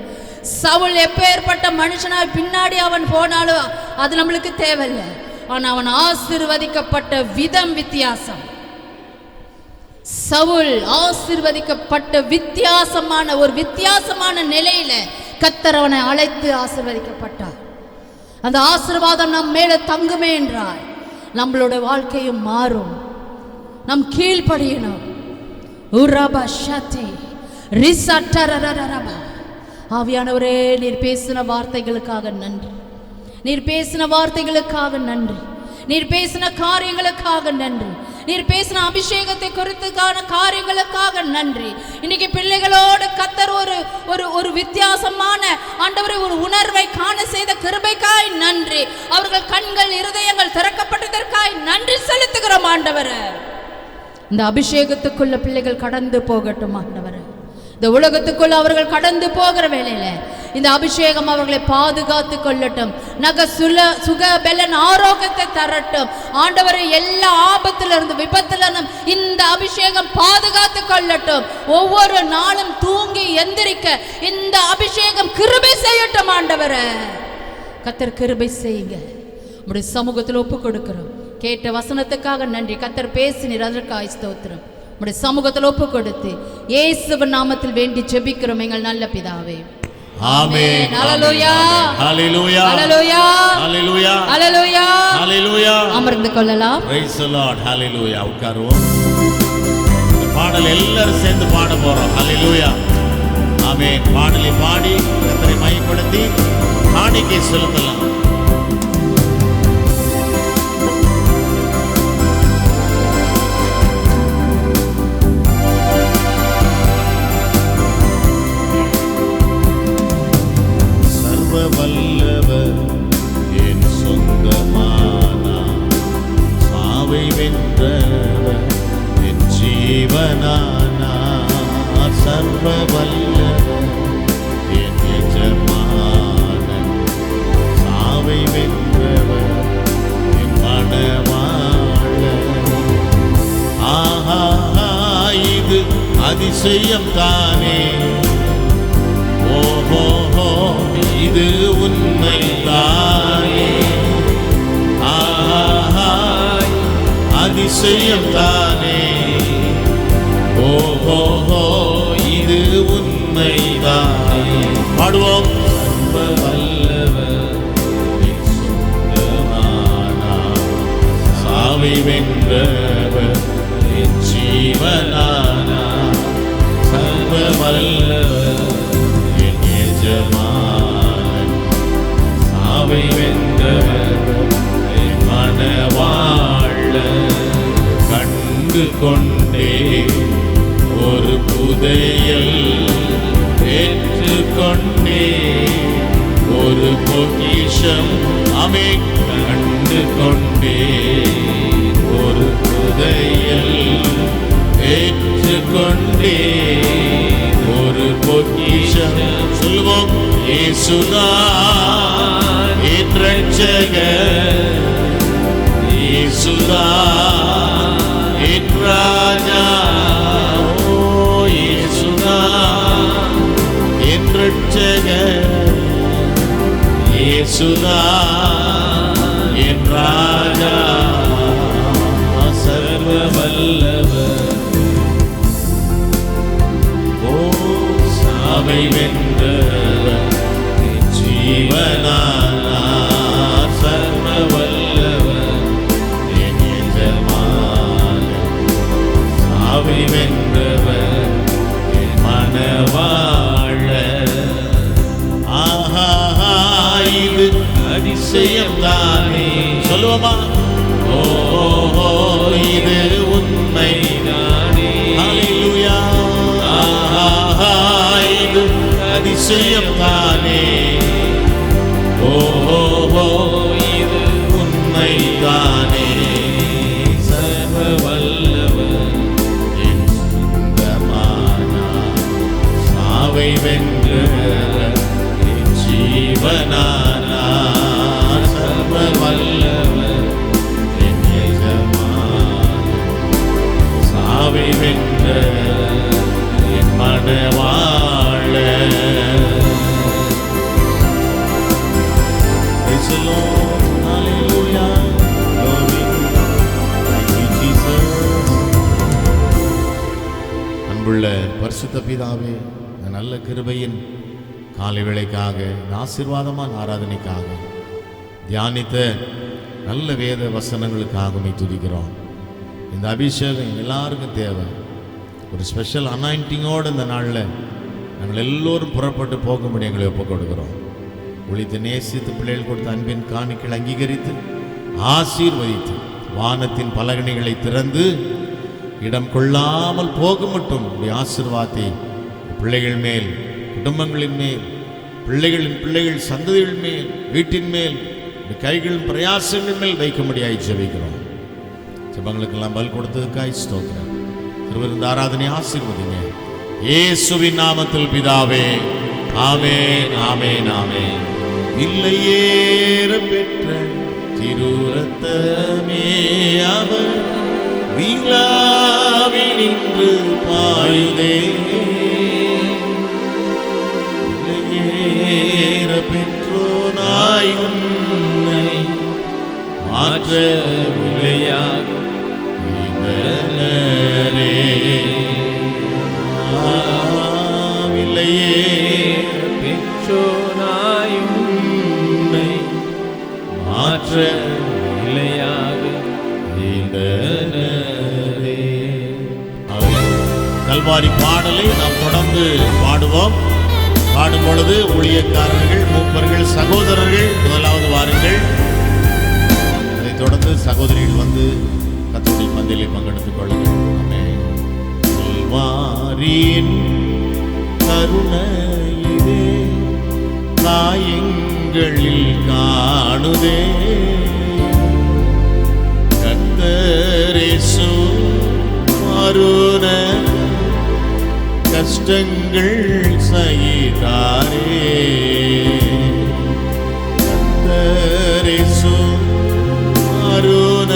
D: சவுல் எப்பேற்பட்ட மனுஷனாய் பின்னாடி அவன் போனாலும் அது நம்மளுக்கு தேவையில்லை. ஆனால் அவன் ஆசீர்வதிக்கப்பட்ட விதம் வித்தியாசம். சவுல் ஆசீர்வதிக்கப்பட்ட வித்தியாசமான ஒரு வித்தியாசமான நிலையில கர்த்தர் அவனை அழைத்து ஆசீர்வதிக்கப்பட்டார். அந்த ஆசீர்வாதம் நம் மேல தங்குமே என்றால் நம்மளோட வாழ்க்கையும் மாறும். நம் கீழ்ப்படியணும். ஆவியானவரே, நீர் பேசின வார்த்தைகளுக்காக நன்றி. நீர் பேசின வார்த்தைகளுக்காக நன்றி. நீர் பேசின காரியங்களுக்காக நன்றி. நீர் பேசின அபிஷேகத்தை குறித்துக்கான காரியங்களுக்காக நன்றி. இன்னைக்கு பிள்ளைகளோடு கர்த்தர் ஒரு வித்தியாசமான ஆண்டவரை ஒரு உணர்வை காண செய்த கிருபைக்காய் நன்றி. அவர்கள் கண்கள் இருதயங்கள் திறக்கப்பட்டதற்காய் நன்றி செலுத்துகிறோம் ஆண்டவரே. இந்த அபிஷேகத்துக்குள்ள பிள்ளைகள் கடந்து போகட்டும் ஆண்டவரே. இந்த உலகத்துக்குள்ள அவர்கள் கடந்து போகிற வேளையில இந்த அபிஷேகம் அவர்களை பாதுகாத்து கொள்ளட்டும். சுக பலன் ஆரோக்கியத்தை தரட்டும் ஆண்டவரை. எல்லா ஆபத்துல இருந்து விபத்துல இந்த அபிஷேகம் பாதுகாத்து கொள்ளட்டும். ஒவ்வொரு நாளும் தூங்கி எந்திரிக்க இந்த அபிஷேகம் கிருபை செய்யட்டும் ஆண்டவரை. கர்த்தர் கிருபை செய்யுங்க. உம்முடைய சமூகத்தில் ஒப்பு கொடுக்கிறோம். கேட்ட வசனத்துக்காக நன்றி. கர்த்தர் பேசினீர், அதற்காக ஸ்தோத்திரம். உம்முடைய சமூகத்தில் ஒப்பு கொடுத்து இயேசுவின் நாமத்தில் வேண்டி ஜெபிக்கிறோம் எங்கள் நல்ல பிதாவே.
A: ஆமென்.
D: ஹல்லேலூயா.
A: ஹல்லேலூயா.
D: ஹல்லேலூயா.
A: ஹல்லேலூயா.
D: ஹல்லேலூயா.
A: ஹல்லேலூயா.
D: அமர்ந்து கொள்ளலாம்.
A: Praise the Lord. ஹல்லேலூயா. உட்காருவோம். இந்த பாடல் எல்லாரும் சேர்ந்து பாட போறோம். ஹல்லேலூயா. ஆமென். பாடலை பாடி கர்த்தரை மையப்படுத்தி காணிக்கை செலுத்தலாம். வல்லவர் என் சொந்தமானார், சாவை வென்றவர் என் ஜீவனானார். சர்வ வல்லவர் என் எஜமானன், சாவை வென்றவர் என் மணவாளன். ஆஹா, இது அதிசயம் தானே, ஓஹோ இது உண்மைதானே. ஆஹா, அதிசயம் தானே, ஓஹோ இது உண்மைதானே. பாடுவோம். சர்வ வல்லவர் என் சொந்தமானார், சாவை வென்றவர் என் ஜீவனானார். சர்வ வல்லவர் என் எஜமானன், சாவை வென்றவர் என் மணவாளன். கண்டு கொண்டே ஒரு புதையல், ஏற்றுக்கொண்டே ஒரு பொக்கிஷம். ஆமென். கண்டு கொண்டே ஒரு புதையல், ஏற்றுக்கொண்டே ஒரு பொக்கிஷம். சொல்லுவோம். இயேசுதான் என் இரட்சகர், இயேசுதான் என் ராஜா. ஓ இயேசுதான் என் இரட்சகர், இயேசுதான் என் ராஜா. சர்வ வல்லவர் ஓ சாவை வென்றவர் ஜீவனானார். சர்வ வல்லவர் என் எஜமானன், சாவை வென்றவர் என் மணவாளன். ஆஹா, இது அதிசயம் தானே. சொல்லுவோமா? ஓஹோ இது உண்மைதானே. ஹல்லேலூயா. ஆஹா, இது அதிசயம் தானே, ஓஹோ இது உண்மைதானே. சர்வ வல்லவர் என் சொந்தமானார், சாவை வென்றவர் என் ஜீவனானார். சர்வ வல்லவர் என் எஜமானன், சாவை வென்றவர் என் மணவாளன். Praise the Lord. Hallelujah. Glory. Thank you, Jesus. அன்புள்ள பரிசுத்த பிதாவே, இந்த நல்ல கிருபையின் காலை வேளைக்காக, இந்த ஆசீர்வாதமான ஆராதனைக்காக, தியானித்த நல்ல வேத வசனங்களுக்காக உம்மை துதிக்கிறோம். இந்த அபிஷேகம் எல்லாருக்கும் தேவை. ஒரு ஸ்பெஷல் அனாயிண்டிங்கோடு இந்த நாளில் நாங்கள் எல்லோரும் புறப்பட்டு போகும்படி எங்களை ஒப்புக் கொடுக்கிறோம். ஒழித்து நேசித்து பிள்ளைகள் கொடுத்த அன்பின் காணிக்கைகளை அங்கீகரித்து ஆசீர்வதித்து வானத்தின் பலகணிகளை திறந்து இடம் கொள்ளாமல் போக மட்டும் உடைய ஆசீர்வாதத்தை பிள்ளைகள் மேல், குடும்பங்களின் மேல், பிள்ளைகளின் பிள்ளைகள் சந்ததிகள் மேல், வீட்டின் மேல், கைகளின் பிரயாசங்களின் மேல் வைக்கும்படியாய் ஜெபிக்கிறோம். ஜெபங்களுக்கெல்லாம் பல் கொடுத்ததுக்காய் ஸ்தோத்திரம். இந்த ஆராதனை ஆசீர்வதிங்க இயேசுவின் நாமத்தில் பிதாவே, ஆமென், ஆமென், ஆமென். வில்லையேற பெற்ற திரு ரத்தமே அவர் விழாவி நின்று பாயுதே. வில்லையேற பெற்றோனாய் உன்னை மாற்ற விளையாக மாற்ற நிலையாக கல்வாரி பாடலை நாம் தொடர்ந்து பாடுவோம். பாடும் பொழுது ஊழியக்காரர்கள், மூப்பர்கள், சகோதரர்கள் முதலாவது வாருங்கள். அதைத் தொடர்ந்து சகோதரிகள் வந்து கர்த்தருடைய பந்தியிலே பங்கெடுத்துக் கொள்ளுங்கள். ஆமென். கல்வாரியின் கருணையிலே காயங்களில் காணுதே கர்த்தரேசு அருண கஷ்டங்கள் சகித்தாரே. கர்த்தரேசு அருண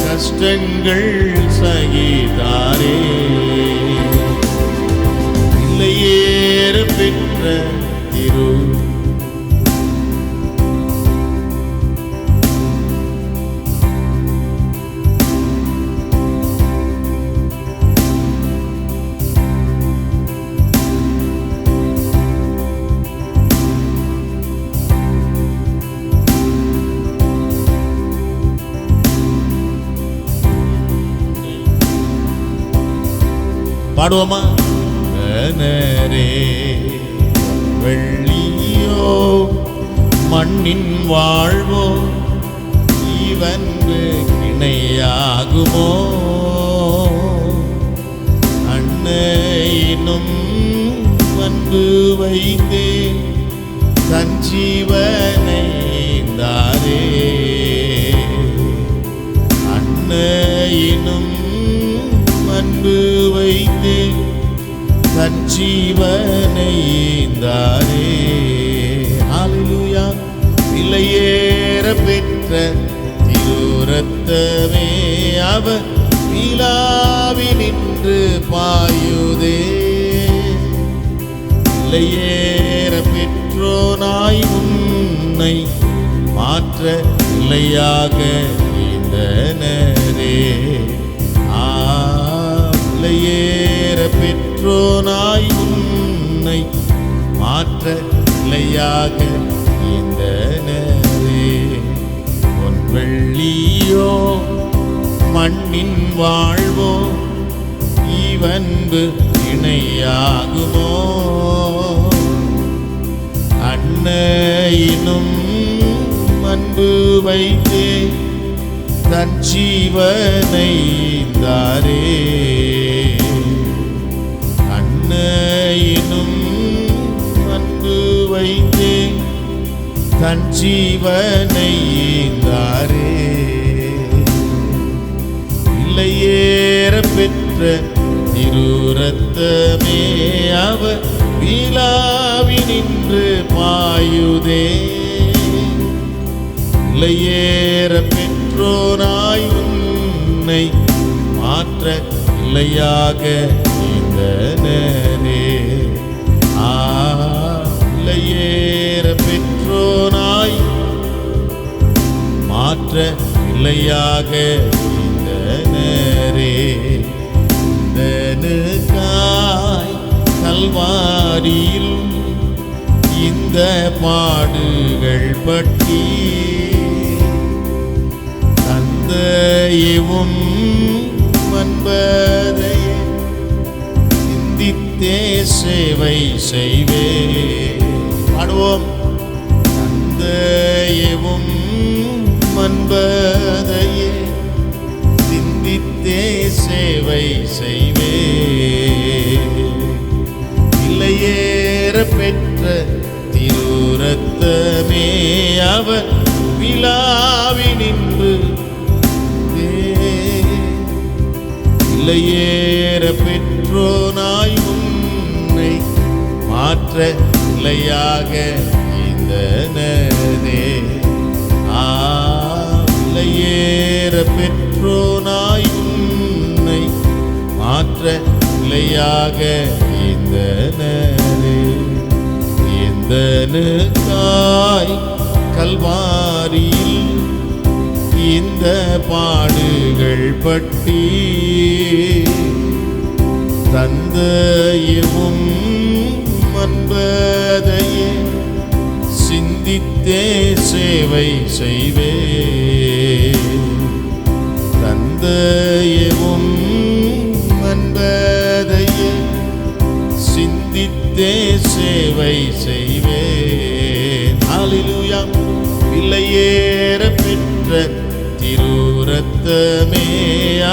A: கஷ்டங்கள் சகித்தாரே. வில்லையேற பெற்ற திரு பாடுவோமா? கனரே வெள்ளியோ மண்ணின் வாழ்வோ இவன்று இணையாகுமோ? அன்னையினும் அன்பு வைத்தே தன் ஜீவனை தாரே. அன்னையினும் அன்பு வைத்தே தன் ஜீவனை தாரே. ஹல்லேலூயா. விலையேற பெற்ற திரு ரத்தமே அவர் விழாவி நின்று பாயுதே. விலையேற பெற்றோனாய் உன்னை மாற்ற நிலையாக இருந்தனரே. விலையேற பெற்றோனாய் உன்னை மாற்ற நிலையாக இருந்தனரே. பொன் வெள்ளியோ மண்ணின் வாழ்வோ இவன்பு இணையாகுமோ? அன்னையினும் அன்பு வைத்தே தன் ஜீவனை தாரே. அன்னையினும் அன்பு வைத்தே தன் ஜீவனை தாரே. விலையேற பெற்ற திரு ரத்தமே அவர் விழாவி நின்று பாயுதே. விலையேற பெற்றோனாய் உன்னை மாற்ற நிலையாக இருந்தனரே. விலையேற பெற்றோனாய் மாற்ற நிலையாக இருந்தனரே. தனக்காய் கல்வாரியில் இந்த பாடுகள் பற்றி தந்தையும் அன்பதையே சிந்தித்தே சேவை செய்வே. பாடுவோம். தந்தையும் அன்பதையே சிந்தித்தே சேவை செய்வே. விலையேற பெற்ற திரு ரத்தமே அவர் விழாவி நின்று விலையேற பெற்றோனாய் உன்னை மாற்ற நிலையாக ஈந்தனரே. விலையேற பெற்றோனாய் உன்னை மாற்ற நிலையாக ஈந்தனரே. எந்தனுக்காய் கல்வாரியில் இந்த பாடுகள் பட்டி தந்தையும் அன்பதையே சிந்தித்தே சேவை செய்வே. தந்தையும் அன்பதையே சிந்தித்தே சேவை செய்வேன். ஹல்லேலூயா. விலையேற பெற்ற திருரத்தமே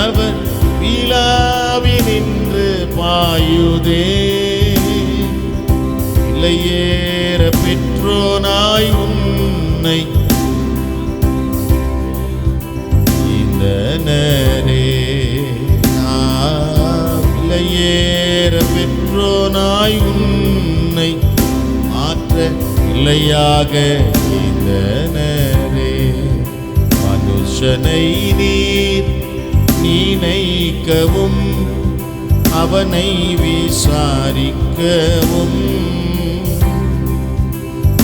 A: அவர் விழாவி நின்று பாயுதே. விலையேற பெற்றோனாய் உன்னை ஈந்தனரே. விலையேற பெற்றோனாய் உன்னை மாற்ற நிலையாக ஈந்தனரே. மனுஷனை நீர் நினைக்கவும் அவனை விசாரிக்கவும்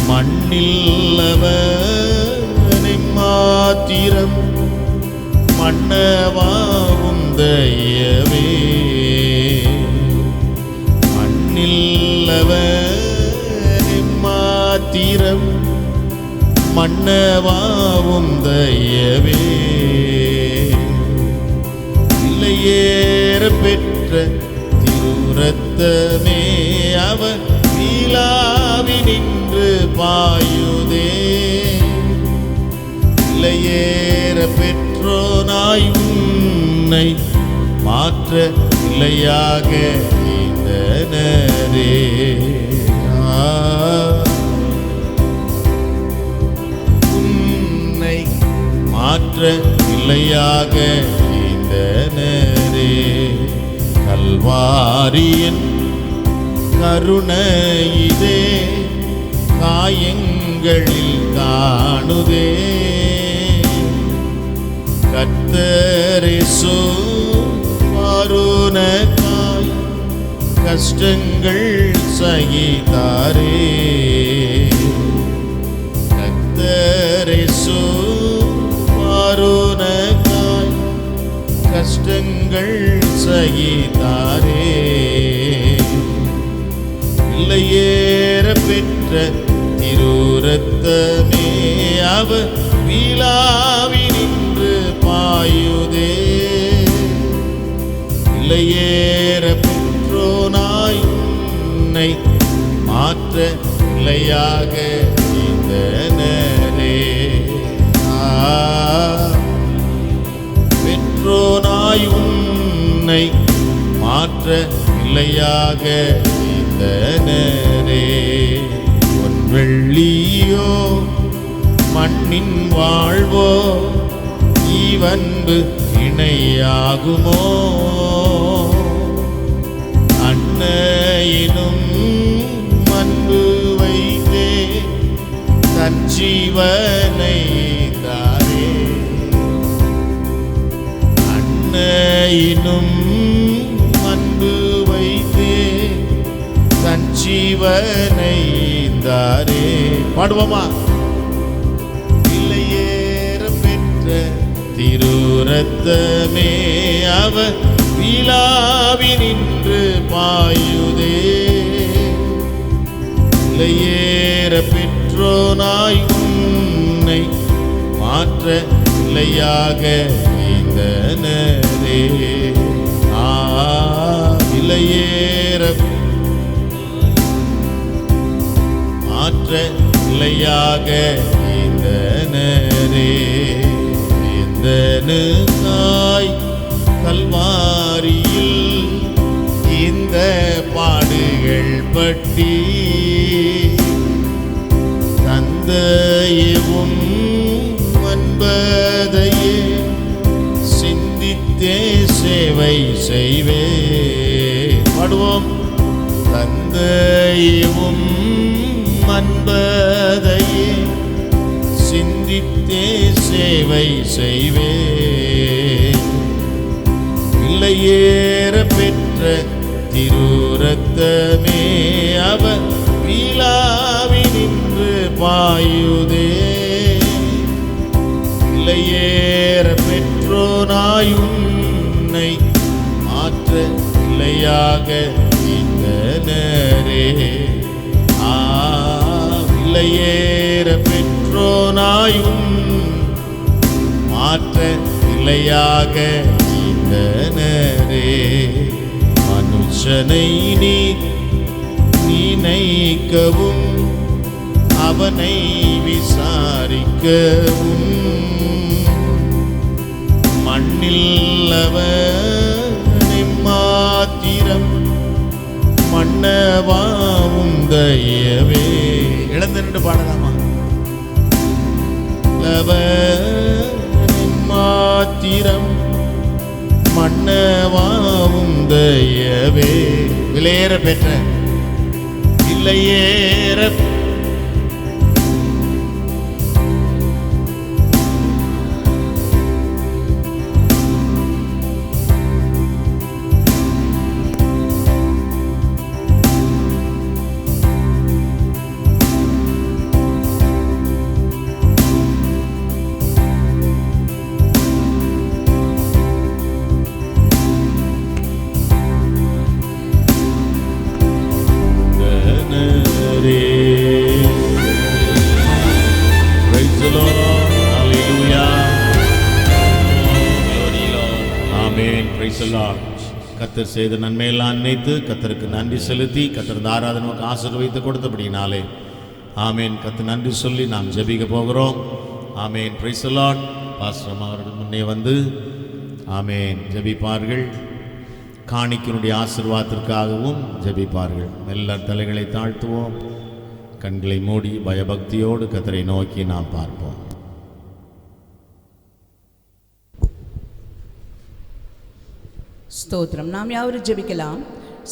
A: மண்ணில் அவனை மாத்திரம் மன்னவாவும் தயவே. மண்ணில் அவனை மாத்திரம் மன்னவாவும் தயவே. விலையேற பெற்ற திருரத்தமே அவர் விழாவி நின்று பாயுதே. விலையேற பெற்றோனாய் உன்னை மாற்ற நிலையாக ஈந்தனரே. உன்னை மாற்ற நிலையாக ஈந்தனரே. கல்வாரியின் கருணை இதே காயங்களில் காணுதே. கர்த்தரேசு மருணக்காய் கஷ்டங்கள் சகித்தாரே. கர்த்தரேசு மருணக்காய் கஷ்டங்கள் சகித்தாரே. விலையேற பெற்ற திருரத்தமே அவர் விழாவி நின்று பாயுதே. விலையேற பெற்றோனாய் உன்னை மாற்ற நிலையாக ஈந்தனரே. பெற்றோனாய் உன்னை மாற்ற நிலையாக ஈந்தனரே. பொன் வெள்ளியோ மண்ணின் வாழ்வோ ஈவன்பு இணையாகுமோ. அன்னையினும் அன்பு வைத்தே தன் ஜீவனை தாரே. அன்னையினும் அன்பு வைத்தே தன் ஜீவனை தாரே. பாடுவோமா? விலையேற பெற்ற திருரத்தமே அவர் விழாவி நின்று பாயுதே. விலையேற பெற்றோனாய் உன்னை மாற்ற நிலையாக ஈந்தனரே. விலையேற மாற்ற நிலையாக ஈந்தனரே. எந்தனுக்காய் கல்வாரியில் இந்த பாடுகள் பட்டி தந்தையும் அன்பதையே சிந்தித்தே சேவை சேவை செய்வே. பாடுவோம். தந்தையும் அன்பதையே சிந்தித்தே சேவை செய்வே. பிள்ளையேற பெற்ற திருரத்தமே அவர் வீழாவி நின்று பாயுதே. பிள்ளையேற பெற்றோனாயுன்னை மாற்ற பிள்ளையாக இந்தனரே. பிள்ளையேற பெற்றோனாயும் மாற்ற பிள்ளையாக இந்தனரே. மனுஷனை நினைக்கவும் அவனை விசாரிக்கவும் மண்ணில் அவனை மாத்திரம் மன்னவாவும் தயவே. இழந்து நின்று பாடலாமா? மாத்திரம் மன்னவாவும் தயவே. விலையேற பெற்ற இல்லையேற கர்த்தர் செய்த நன்மையெல்லாம் நினைத்து கர்த்தருக்கு நன்றி செலுத்தி கர்த்தர் ஆராதனைக்கு ஆசீர்வதித்து கொடுத்தபடினாலே ஆமேன். கர்த்தர் நன்றி சொல்லி நாம் ஜெபிக்க போகிறோம். ஆமேன். Praise the Lord. பாஸ்டர் அவர்கள் முன்னே வந்து ஆமேன் ஜெபிப்பார்கள். காணிக்கையினுடைய ஆசீர்வாதத்திற்காகவும் ஜெபிப்பார்கள். எல்லா தலைகளை தாழ்த்துவோம். கண்களை மூடி பயபக்தியோடு கர்த்தரை நோக்கி நாம் பார்ப்போம்.
E: ஸ்தோத்திரம். நாம் யாவரும் ஜெபிக்கலாம்.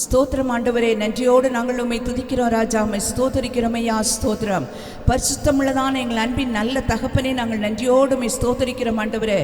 E: ஸ்தோத்திரம் ஆண்டவரே, நன்றியோடு நாங்கள் உம்மை துதிக்கிறோம் ராஜா, உம்மை ஸ்தோத்தரிக்கிறோம் ஐயா. ஸ்தோத்திரம். பரிசுத்தமுள்ளதான எங்கள் அன்பின் நல்ல தகப்பனே, நாங்கள் நன்றியோடு உம்மை ஸ்தோத்தரிக்கிறோம் ஆண்டவரே.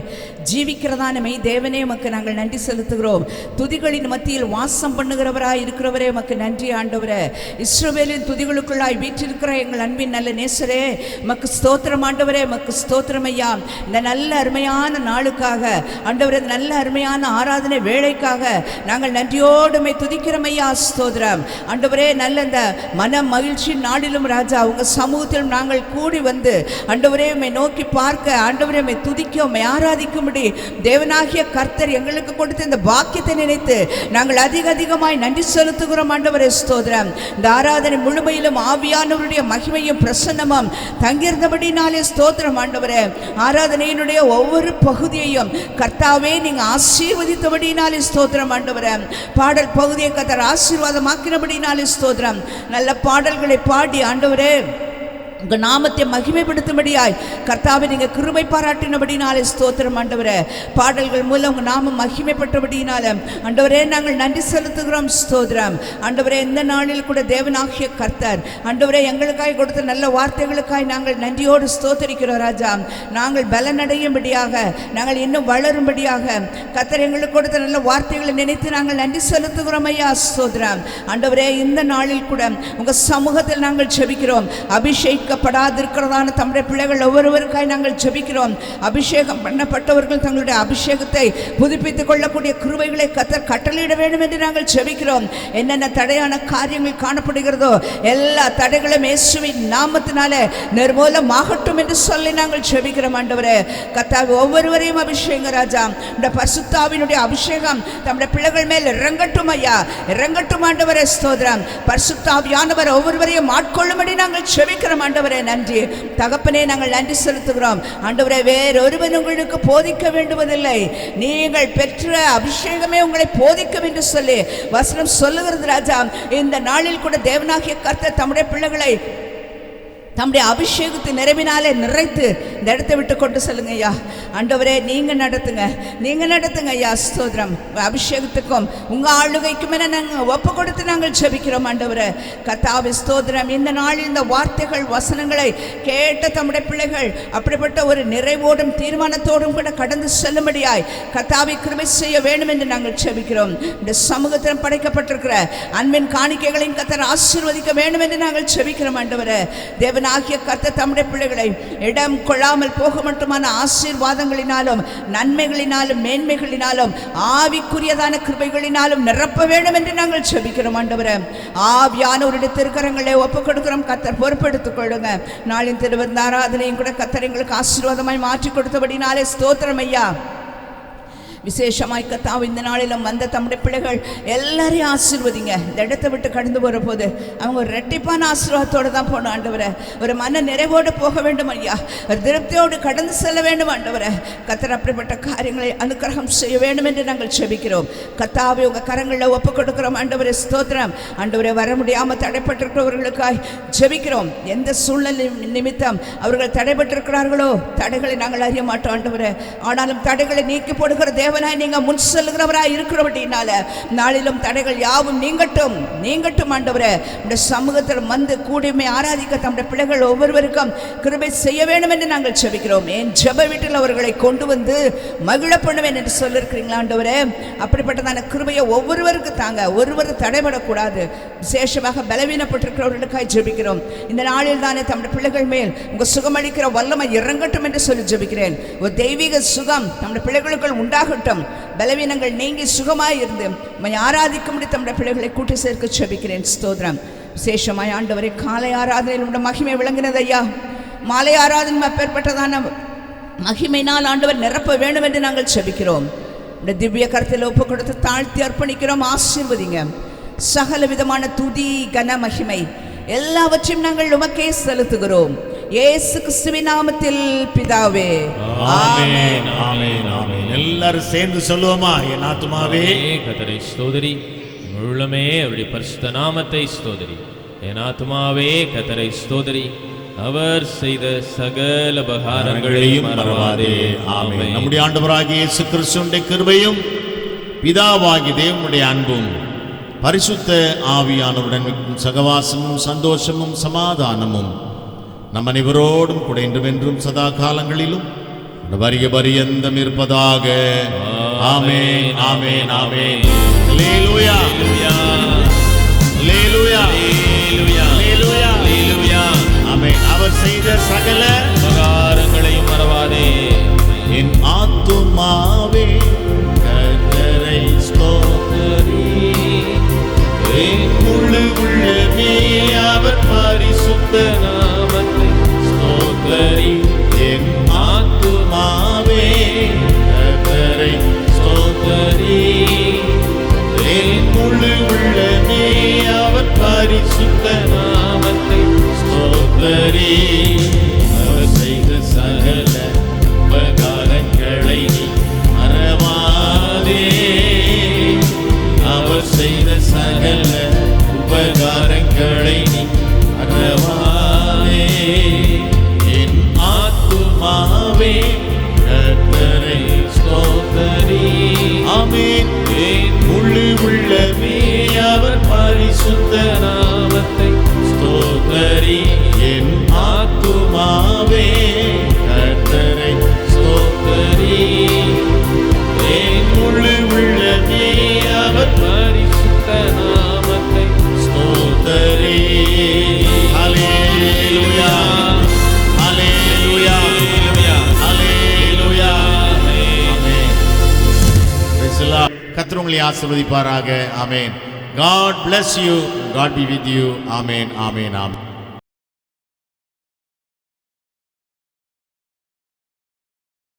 E: ஜீவிக்கிறதான மெய் தேவனே, உமக்கு நாங்கள் நன்றி செலுத்துகிறோம். துதிகளின் மத்தியில் வாசம் பண்ணுகிறவராய் இருக்கிறவரே, உமக்கு நன்றி ஆண்டவரே. இஸ்ரவேலின் துதிகளுக்குள்ளாய் வீற்றிருக்கிற எங்கள் அன்பின் நல்ல நேசரே, உமக்கு ஸ்தோத்திரம் ஆண்டவரே, உமக்கு ஸ்தோத்திரம் ஐயா. இந்த நல்ல அருமையான நாளுக்காக ஆண்டவரே, இந்த நல்ல அருமையான ஆராதனை வேளைக்காக நாங்கள் நன்றியோடு உம்மை துதிக்கிறோம் ஐயா. ஸ்தோத்திரம் ஆண்டவரே. நல்ல இந்த மன மகிழ்ச்சி நாளிலும் ராஜா உங்க சமூகத்திலும் நாங்கள் கூடி வந்து ஆண்டவரே உம்மை நோக்கி பார்க்க, ஆண்டவரே உம்மை துதிக்க, உம்மை ஆராதிக்கும்படி தேவனாகிய கர்த்தர் எங்களுக்கு கொடுத்த இந்த பாக்கியத்தை நினைத்து நாங்கள் அதிகமாய் நன்றி செலுத்துகிறோம் ஆண்டவரே. ஸ்தோத்திரம். இந்த ஆராதனை முழுமையிலும் ஆவியானவருடைய மகிமையும் பிரசன்னமும் தங்கியிருந்தபடினாலே ஸ்தோத்திரம் ஆண்டவரே. ஆராதனையினுடைய ஒவ்வொரு பகுதியையும் கர்த்தாவே நீங்க ஆசீர்வதித்தபடினாலே ஸ்தோத்திரம் ஆண்டவரே. பாடல் பகுதியை கர்த்தர் ஆசீர்வாதமாக்கினபடினாலே ஸ்தோத்திரம். நல்ல பாடல்களை பாடி ஆண்டவரே உங்க நாமத்தை மகிமைப்படுத்தும்படியாய் கர்த்தாவை நீங்க கிருபை பாராட்டினபடினாலே ஸ்தோத்திரம் ஆண்டவரே. பாடல்கள் மூலம் உங்க நாமம் மகிமைப்பட்டபடினால ஆண்டவரே நாங்கள் நன்றி செலுத்துகிறோம். ஸ்தோத்திரம் ஆண்டவரே. இந்த நாளில் கூட தேவனாகிய கர்த்தர் ஆண்டவரே எங்களுக்காய் கொடுத்த நல்ல வார்த்தைகளுக்காய் நாங்கள் நன்றியோடு ஸ்தோத்தரிக்கிறோம் ராஜா. நாங்கள் பலனடையும்படியாக, நாங்கள் இன்னும் வளரும்படியாக கர்த்தர் எங்களுக்கு கொடுத்த நல்ல வார்த்தைகளை நினைத்து நாங்கள் நன்றி செலுத்துகிறோம் ஐயா. ஸ்தோத்திரம் ஆண்டவரே. இந்த நாளில் கூட உங்க சமூகத்தில் நாங்கள் ஜெபிக்கிறோம். அபிஷேகப்படாதிருக்கிறதான தம்முடைய பிள்ளைகள் ஒவ்வொருவருக்காய் நாங்கள் ஜெபிக்கிறோம். அபிஷேகம் பண்ணப்பட்டவர்கள் தங்களுடைய அபிஷேகத்தை புதுப்பித்துக் கொள்ளக்கூடிய கிருபைகளை கர்த்தர் கட்டளையிட வேண்டும் என்று நாங்கள் ஜெபிக்கிறோம். என்னென்ன தடையான காரியங்கள் காணப்படுகிறதோ எல்லா தடைகளும் இயேசுவின் நாமத்தினாலே நிர்மூலமாகட்டும் என்று சொல்லி நாங்கள் ஜெபிக்கிறோம் ஆண்டவரே. கர்த்தாவே ஒவ்வொருவரையும் அபிஷேகம் ராஜா, இந்த பரிசுத்தாவினுடைய அபிஷேகம் தம்முடைய பிள்ளைகள் மேல் இறங்கட்டும் ஐயா, இறங்கட்டும் ஆண்டவரே. ஸ்தோத்திரம். பரிசுத்தாவியானவர் ஒவ்வொருவரையும் ஆட்கொள்ளும்படி நாங்கள் ஜெபிக்கிறோம் ஆண்டவரே. நன்றி தகப்பனே, நாங்கள் நன்றி செலுத்துகிறோம் ஆண்டவரே. வேறொருவன் உங்களுக்கு போதிக்க வேண்டுவதில்லை, நீங்கள் பெற்ற அபிஷேகமே உங்களை போதிக்கும் என்று சொல்லி வசனம் சொல்லுகிறது ராஜா. இந்த நாளில் கூட தேவனாகிய கர்த்தர் தம்முடைய பிள்ளைகளை தம்முடைய அபிஷேகத்தை நிறைவினாலே நிறைத்து இந்த இடத்தை விட்டு கொண்டு செல்லுங்க ஐயா. ஆண்டவரே நீங்க நடத்துங்க ஐயா. ஸ்தோத்திரம். அபிஷேகத்துக்கும் உங்க ஆளுகைக்கும் என நாங்கள் ஒப்பு கொடுத்து நாங்கள் ஜெபிக்கிறோம் ஆண்டவரே. கர்த்தாவே ஸ்தோத்திரம். இந்த நாளில் இந்த வார்த்தைகள் வசனங்களை கேட்ட தம்முடைய பிள்ளைகள் அப்படிப்பட்ட ஒரு நிறைவோடும் தீர்மானத்தோடும் கூட கடந்து செல்லும்படியாய் கர்த்தாவே கிருபை செய்ய வேண்டும் என்று நாங்கள் ஜெபிக்கிறோம். இந்த சமூகத்தில் படைக்கப்பட்டிருக்கிற அன்பின் காணிக்கைகளையும் கர்த்தர் ஆசீர்வதிக்க வேண்டும் என்று நாங்கள் ஜெபிக்கிறோம் ஆண்டவரே. தேவனாகிய கர்த்தர் தம்முடைய பிள்ளைகளை இடம் கொள்ளாமல் போக மட்டுமான ஆசீர்வாதங்களினாலும் நன்மைகளினாலும் மேன்மைகளினாலும் ஆவிக்குரியதான கிருபைகளினாலும் நிரப்ப வேண்டும் என்று நாங்கள் ஜெபிக்கிறோம் ஆண்டவரே. ஆவியானவருடைய திருக்கரங்களை ஒப்புக் கொடுக்கிறோம். கர்த்தர் பொறுப்பெடுத்துக் கொள்ளுங்க. நாளின் திருவிருந்த ஆராதனையும் கூட கர்த்தர் எங்களுக்கு ஆசீர்வாதமாய் மாற்றி கொடுத்தபடினாலே ஸ்தோத்திரம் ஐயா. விசேஷமாய் கர்த்தாவே இந்த நாளிலும் வந்த தம்முடைய பிள்ளைகள் எல்லாரையும் ஆசீர்வதிங்க. இந்த இடத்தை விட்டு கடந்து போகிற போது அவங்க ஒரு ரெட்டிப்பான ஆசீர்வாதத்தோடு தான் போகணும் ஆண்டவரே. ஒரு மன நிறைவோடு போக வேண்டும் ஐயா. ஒரு திருப்தியோடு கடந்து செல்ல வேண்டும் ஆண்டவரே. கர்த்தர் அப்படிப்பட்ட காரியங்களை அனுக்கிரகம் செய்ய வேண்டும் என்று நாங்கள் ஜெபிக்கிறோம். கர்த்தாவே உங்கள் கரங்களில் ஒப்புக் கொடுக்கிறோம் ஆண்டவரே. ஸ்தோத்திரம் ஆண்டவரே. வர முடியாமல் தடைப்பட்டிருக்கிறவர்களுக்காய் ஜெபிக்கிறோம். எந்த சூழ்நிலை நிமித்தம் அவர்கள் தடைப்பட்டிருக்கிறார்களோ தடைகளை நாங்கள் அறிய மாட்டோம் ஆண்டவரே. ஆனாலும் தடைகளை நீக்கி போடுகிற தேவனாய் நீங்க முன் செல்கிறவராய் இருக்கிறபடினால நாளிலும் தடைகள் யாவும் நீங்கட்டும் ஆண்டவரே. இந்த சமூகத்தில் வந்து கூடியுமே ஆராதிக்க தம்முடைய பிள்ளைகள் ஒவ்வொருவருக்கும் கிருபை செய்ய வேண்டும் என்று நாங்கள் ஜெபிக்கிறோம். என் ஜெப வீட்டில் அவர்களை கொண்டு வந்து மகிழ பண்ணுவேன் என்று சொல்லியிருக்கிறீங்களா ஆண்டவரே. அப்படிப்பட்டதான கிருபையை ஒவ்வொருவருக்கு தாங்க. ஒருவர் தடைபடக்கூடாது. விசேஷமாக பலவீனப்பட்டிருக்கிறவர்களுக்காய் ஜெபிக்கிறோம். இந்த நாளில் தானே தம்முடைய பிள்ளைகள் மேல் உங்க சுகமளிக்கிற வல்லமை இறங்கட்டும் என்று சொல்லி ஜெபிக்கிறேன். ஒரு தெய்வீக சுகம் நம்முடைய பிள்ளைகளுக்குள் உண்டாகட்டும். பலவீனங்கள் நீங்கி சுகமாய் இருந்து ஆராதிக்கும்படி தம்முடைய பிள்ளைகளை கூட்டி சேர்க்க ஜெபிக்கிறேன். ஸ்தோத்திரம். விசேஷமாய் ஆண்டவரே காலை ஆராதனையில் உள்ள மகிமை விளங்கினது ஐயா. மாலை ஆராதனை அப்பேற்பட்டதான மகிமையினால் ஆண்டவர் நிரப்ப வேண்டும் என்று நாங்கள் ஜெபிக்கிறோம். இந்த திவ்ய கருத்தில் ஒப்பு கொடுத்து தாழ்த்தி அர்ப்பணிக்கிறோம். ஆசீர்வதிங்க. சகல விதமான துதி கன மகிமை எல்லாவற்றையும் நாங்கள் உமக்கே செலுத்துகிறோம். இயேசு கிறிஸ்துவின் நாமத்தில் பிதாவே.
A: ஆமென் ஆமென் ஆமென். எல்லாரும் சேர்ந்து சொல்லுவோமா? என் ஆத்துமாவே
B: கர்த்தரை ஸ்தோத்திரி, முழுமே அவருடைய பரிசுத்த நாமத்தை ஸ்தோத்திரி. என் ஆத்துமாவே கர்த்தரை ஸ்தோத்திரி, அவர் செய்த சகல உபகாரங்களையும் மறவாதே. ஆமென்.
A: நம்முடைய ஆண்டவராகிய இயேசு கிறிஸ்துவின் கிருபையும் பிதாவாகிய தேவனுடைய அன்பும் பரிசுத்த ஆவியானவருடன் சகவாசமும் சந்தோஷமும் சமாதானமும் நம் அனைவரோடும் கூட என்றும் சதா காலங்களிலும் வரிய பரியந்தம் இருப்பதாக. ஆமென் ஆமென் ஆமென். அல்லேலூயா அல்லேலூயா அல்லேலூயா அல்லேலூயா அல்லேலூயா. ஆமென். அவர் செய்த சகல
B: உபகாரங்களையும் மறவாதே.
A: என் ஆத்துமாவே கர்த்தரை ஸ்தோத்திரி, என் முழு உள்ளமே அவர் பரிசுத்த நாமத்தை ஸ்தோத்திரி. என் ஆத்துமாவே கர்த்தரை ஸ்தோத்திரி, என் முழு உள்ளமே அவர் பரிசுத்த நாமத்தை ஸ்தோத்திரி. அவர் செய்த சகல உபகாரங்களை மறவாதே. அவர் செய்த சகல உபகாரங்களை மறவாதே. என் ஆத்துமாவே கர்த்தரை ஸ்தோத்திரி. ஆமென். என் முழு உள்ளமே அவர் பரிசுத்த நாமத்தை ஸ்தோத்திரி. என் ஆத்துமாவே கர்த்தரை ஸ்தோத்திரி, என் முழு உள்ளமே அவர் பரிசுத்த நாமத்தை ஸ்தோத்திரி. ஹல்லேலூயா ஹல்லேலூயா ஹல்லேலூயா. ஆமென். Praise the Lord. கர்த்தர் உங்களை ஆசீர்வதிப்பாராக. ஆமென். God bless you. God be with you. Amen amen amen.